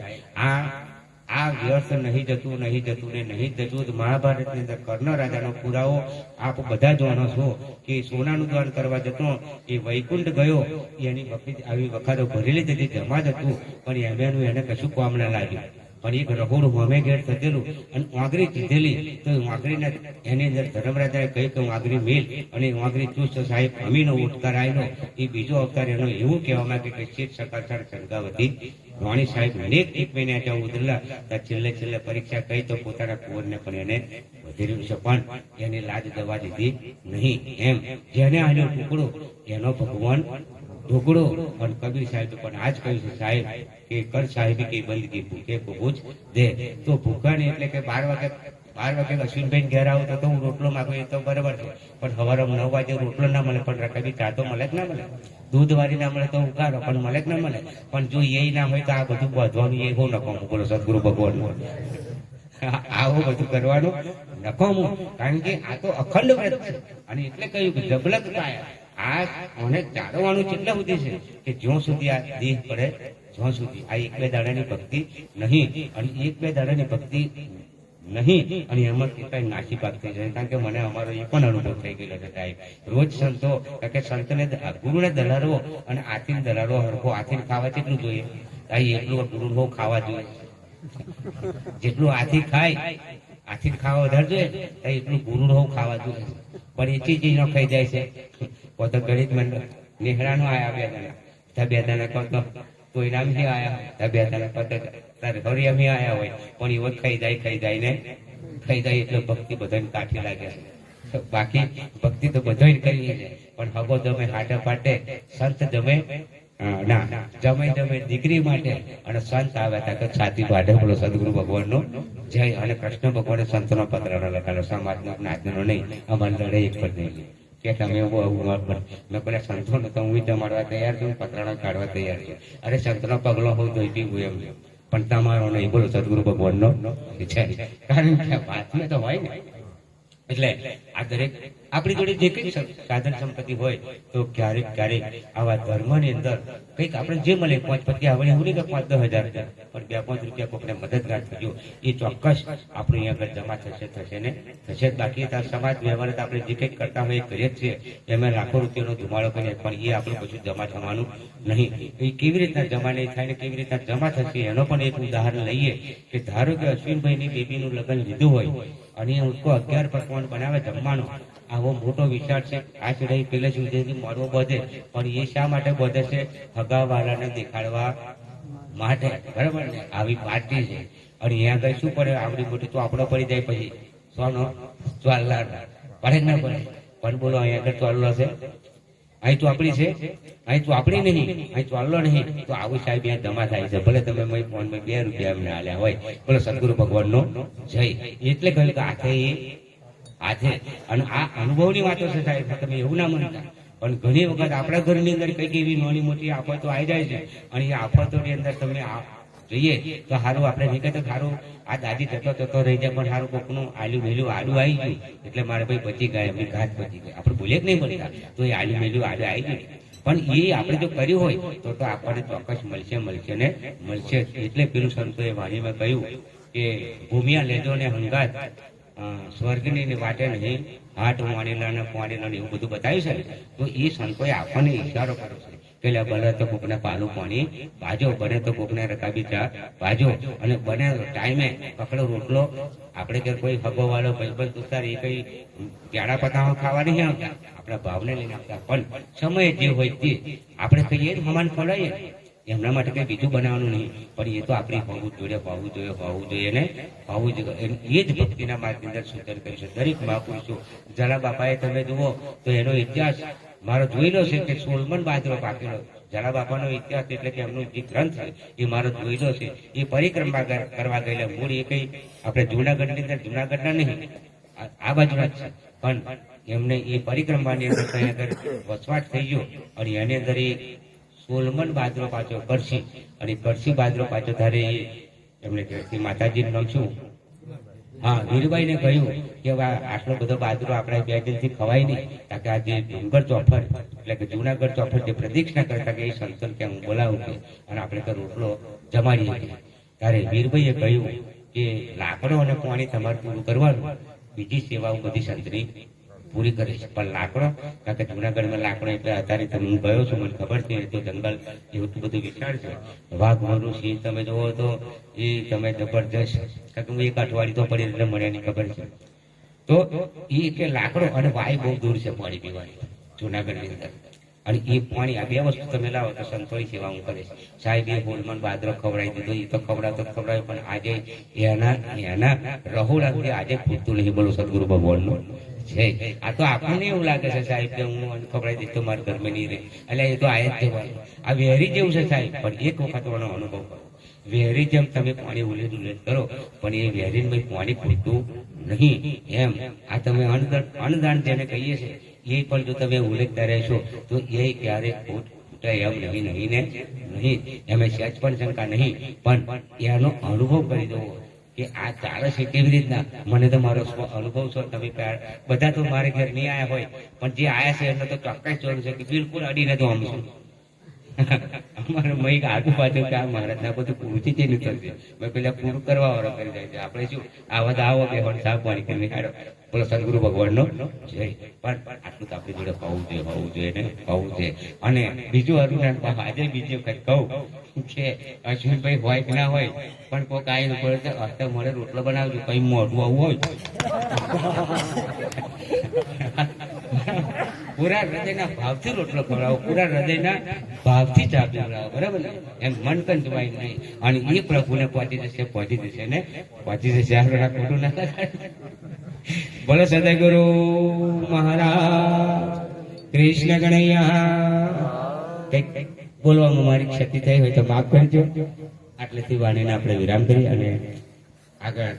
આ વ્યર્થ નહીં જતું। મહાભારતની અંદર કર્ણ રાજાનો પુરાવો આપ બધા જાણો છો કે સોનાનું દાન કરવા જતો એ વૈકુંઠ ગયો, એની આવી વખતો ભરેલી જતી જમા જ હતું, પણ એમેનું એને કશું કામ ના લાગ્યું। પણ એક રહોડું હમે ઘેર થયેલું અને વાંગરી ચીધેલી તો વાંગરીને એની અંદર ધર્મરાજાએ કહ્યું કે વાંગરી મેલ, અને વાંગરી ચુસ્ત સાહેબ અમીનો ઉત્કાર આવેલો એ બીજો અવતાર એનો એવું કહેવા માંગે કે શેઠ સકાળ સંગાવતી વાણી સાહેબ અનેક એક મહિના ત્યાં ઉતરેલા, છેલ્લે પરીક્ષા કહી તો પોતાના કુંવરને પણ એને વધેર્યું છે, પણ એને લાજ દવા દીધી નહીં। એમ જેને આનો ટુકડો એનો ભગવાન ઢોકળો। અને કબીર સાહેબ પણ આજ કહ્યું છે સાહેબ કે કર સાહેબ કે બંદગી ભૂખે ભૂજ દે। તો ભૂખા ને એટલે કે 12 વાગે અશ્વિનભાઈ ઘેર આવું તો હું રોટલો માંગુ એ તો બરાબર છે, પણ સવારે 9 વાગે રોટલો ના મળે, પણ કદી ચા તો મળે જ ના મળે, દૂધ વાળી ના મળે તો ઉકાળો પણ મળે જ ના મળે, પણ જો એ ના હોય તો આ બધું બાંધવાનું એ હું નકામું। બોલો સદગુરુ ભગવાન। આવું બધું કરવાનું નકામું, કારણ કે આ તો અખંડ વ્રત છે. અને એટલે કહ્યું કે જબલક પાયા, આ મને જાળવવાનું કેટલા સુધી છે કે જ્યાં સુધી આ દેહ પડે જ્યાં સુધી આ એક બે દાડાની ભક્તિ નહીં. અને એક બે દાડાની ભક્તિ નહીં અને એમાં કેટલાય નાસી પાક થઈ જાય. કારણ કે મને અમારો એ પણ અનુભવ થઈ ગયેલો છે સાહેબ. રોજ સંતો કે સંતને ગુરુને દલારવો અને આથી દલારવો હરખો આથી ખાવા કેટલું જોઈએ? એટલું ગુરુ ખાવા જોઈએ, જેટલું આથી ખાય આથી ખાવા વધારે જોઈએ એટલું ગુરુ ખાવા જોઈએ. પણ એ ચીજ ન ખાઈ જાય છે. તો ગણિત મંડળ નેહરાનો આયા બે દાણા, બે દાણા કરતો કોઈ નામ થી આયા, બે દાણા કરતો તારે ઘરે અમે આયા હોય પણ એવો ખાઈ જાય ને ખાઈ જાય એટલે ભક્તિ બધાને કાઠી લાગે. બાકી ભક્તિ તો બધા કરીએ છે પણ હગો જમે હાટે પાટે, સંત જમે ના જમે દીકરી માટે અને સંત આવ્યા હતા કે છાતી પાટે. બોલો સદગુરુ ભગવાનનો જય. અને કૃષ્ણ ભગવાને સંતનો પતરાનો લખાડો, સમાજનો જ્ઞાતિનો નહીં, અમારે લડે એક પર નહીં કે તમે મેં પેલા સંતોનો તો હું જમાડવા તૈયાર છું, પતરાનો કાઢવા તૈયાર છું. અરે સંતનો પગલો હું ધોઈ હું એમ, પણ તમારો નહીં. બોલો સદગુરુ ભગવાનનો છે. કારણ કે વાતમાં તો હોય ને. એટલે આ દરેક આપણી જોડે જે કઈ સાધન સંપત્તિ હોય તો ક્યારેક આવા ધર્મની અંદર કંઈક આપણે જે મળે 5-5 આવડે એવું નહીં કે 5-10 હજાર પણ 2-5 રૂપિયા કોઈને મદદગાર થયો એ ચોક્કસ આપણે અહીંયા આગળ જમા થશે ને થશે. બાકી સમાજ વ્યવહાર આપણે જે કંઈક કરતા હોય એ કરીએ જ છીએ, એમાં લાખો રૂપિયાનો ધુમાડો કરીએ પણ એ આપણું કશું જમા થવાનું નહીં. એ કેવી રીતના જમા નહીં થાય ને કેવી રીતના જમા થશે એનો પણ એક ઉદાહરણ લઈએ કે ધારો કે અશ્વિનભાઈની બેબીનું લગ્ન લીધું હોય અને ઉસકો 11 પકવાન બનાવે જમવાનું. આવો મોટો વિચાર છે. આ ચડાઈ પેલે સુધી મોડો બધે પણ એ શા માટે બધે છે? હગાવાળાને દેખાડવા માટે. બરાબર ને? આવી પાર્ટી છે. અને અહીંયા આગળ શું પડે? આવડી મોટી તો આપણો પડી જાય પછી સોનો ચોલ્લા પડે ના પડે. પણ બોલો અહીંયા આગળ ચોલ્લો છે, અહીં તો આપણી છે, અહીં તો આપણી નહીં, અહીં ચોલ્લો નહીં. તો આવું સાહેબ અહીંયા જમા થાય છે. ભલે તમે ફોનમાં 2 રૂપિયા એમને આલ્યા હોય. બોલો સદગુરુ ભગવાનનો જય. એટલે કહ્યું કે આજે અને આ અનુભવની વાતો છે સાહેબ. તમે એવું ના માનતા પણ ઘણી વખત આપણા ઘરની અંદર કઈક એવી નાની મોટી આફતો આવી જાય છે અને એ આફતોની અંદર તમે જોઈએ તો સારું આપણે નહીં કહેતો સારું આ દાદી જતો રહી જાય પણ સારું કોકનું આલુ મેલું આડું આવી ગયું એટલે મારે ભાઈ બચી ગયા, એમની ઘાત બચી ગઈ. આપણે બોલે જ નહીં બોલતા તો એ આલુ મેલું આડું આવી ગયું. પણ એ આપણે જો કર્યું હોય તો આપણને ચોક્કસ મળશે ને મળશે. એટલે પેલું સંતોએ વાણીમાં કહ્યું કે ભૂમિયા લેજો ને હંગાત સ્વર્ગની વાટે નહીં, હાટ વાણીલા પાણીલા એવું બધું બતાવ્યું છે ને. તો એ સંતોએ આપણને ઈશારો કર્યો છે કે બને તો કોકને પાલું પાણી બાજો, બને તો કોકને રકાબી ચા બાજો, અને બને ટાઈમે પકડો રોટલો. આપણે કે કોઈ હગો વાળો ભાઈબંધ દોસ્તાર એ કઈ પ્યાડા પતાવા ખાવા નહીં આવતા, આપણા ભાવને લઈને આવતા. પણ સમય જે હોય તે આપણે કહીએ હમાન ખવડાવીએ, એમના માટે કઈ બીજું બનાવવાનું નહીં. પણ એ તો આપણે હોવું જોઈએ ને હોવું જોઈએ. એ જ ભક્તિના માર્ગની અંદર સૂચન કરી છે દરેક મહાપુરુષો. જલા બાપાએ તમે જુઓ તો એનો ઇતિહાસ મારો જોયેલો છે કે 16 બાજરો પાકેલો. જલા બાપાનો ઇતિહાસ એટલે કે એમનો જે ગ્રંથ છે એ મારો જોયેલો છે. એ પરિક્રમા કરવા ગયેલા મૂળ એ કઈ આપણે જુનાગઢની અંદર જુનાગઢના નહીં, આ બાજુના જ છે. પણ એમને એ પરિક્રમાની અંદર કઈ આગળ વસવાટ થઈ ગયો અને એની અંદર એ 16 બાજરો પાછો કરશી અને કરશી બાજરો પાછો ધારે એમને માતાજીને નમશું. હા, વીરબાઈને કહ્યું કે આટલો બધો બાજરો આપણે 2 દિનથી ખવાય નહીં. કે આ જે ડુંગર ચોફર એટલે કે જુનાગઢ ચોફર જે પ્રદક્ષિણા કરતા કે એ સંતન કે હું બોલાવું કે અને આપણે તો રોટલો જમાડીએ કે ત્યારે વીરભાઈએ કહ્યું કે લાકડો અને પાણી તમારે પૂરું કરવાનું, બીજી સેવાઓ બધી સંતની પૂરી કરે છે. પણ લાકડો કારણ કે જુનાગઢમાં લાકડો એટલે અત્યારે હું ગયો છું, મને ખબર છે તો જંગલ એવું બધું વિશાળ છે. વાઘ મોરું સિંહ તમે જોવો તો એ તમે જબરજસ્ત, કારણ કે હું 1 અઠવાડિયું તો પડી એટલે મને એની ખબર છે. તો એ કે લાકડો અને વાય બહુ દૂર છે પાણી પીવાની જુનાગઢની અંદર. અને એ પાણી આ 2 વસ્તુ તમે લાવો તો સંતોની સેવા હું કરે છે. સાહેબ એ હોલમાં બાજરો ખવડાવી દીધો, એ તો ખવડાવે પણ આજે એના રહોડાથી આજે પૂરતું નહીં. બોલો સદગુરુ ભગવાનનું છે. આ તો આપણને એવું લાગે છે સાહેબ કે હું ખવડાવી દઈશ તો મારા ઘરમાં નહીં રહે, એટલે એ તો આયા જ જવાનું. આ વેરી જેવું છે સાહેબ. પણ એક વખત એનો અનુભવ કરો. વેરી જેમ તમે પાણી ઉલેટ કરો પણ એ વેરીને પાણી પૂરતું નહીં. એમ આ તમે અન્નદાન જેને કહીએ છીએ એ પણ જો તમે ઉલેખતા રહેશો તો એ ક્યારેક ખૂટે એમ નહીં. એમ સહેજ પણ શંકા નહીં. પણ એનો અનુભવ કરી દો કે આ ચાલે છે કેવી રીતના. મને તો મારો અનુભવ છો, તમે બધા તો મારે ઘર નહીં આવ્યા હોય, પણ જે આવ્યા છે એમને તો ચોક્કસ જોયું છે કે બિલકુલ અડીને તો આમ છું. અમારે મય આગુ પાછું કે આ મહારાજના બધું પૂરું છે નહીં થશે. મેં પેલા પૂરું કરવા વાળો કરી જાય છે. આપણે શું આવા આવો બે હોડ સાફ પાણી કરીને હાડો બોલો સદગુરુ ભગવાનનો જય. પણ આટલું તો આપણી જોડે હોવું જોઈએ ને હોવું જોઈએ. અને બીજું અરુણાન આજે બીજું કંઈક કહું કે અશ્વિનભાઈ હોય કે ના હોય, પણ કોઈક આવીને પડે અત્યારે મળે રોટલો બનાવજો, કઈ મોઢું આવું હોય પૂરા હૃદયના ભાવથી રોટલો ખવડાવો, પૂરા હૃદયના ભાવથી ચા પીવડાવો, બરાબર ને? એમ મન કંજવાય નહીં. અને એ પ્રભુને પહોંચી જશે ને પહોંચી જશે. આ ખોટું ના થાય. બોલો સદગુરુ મહારાજ કૃષ્ણ કનૈયા. કઈક બોલવામાં મારી ક્ષતિ થઈ હોય તો માફ કરજો. આટલેથી વાણીને આપણે વિરામ કરી અને આગળ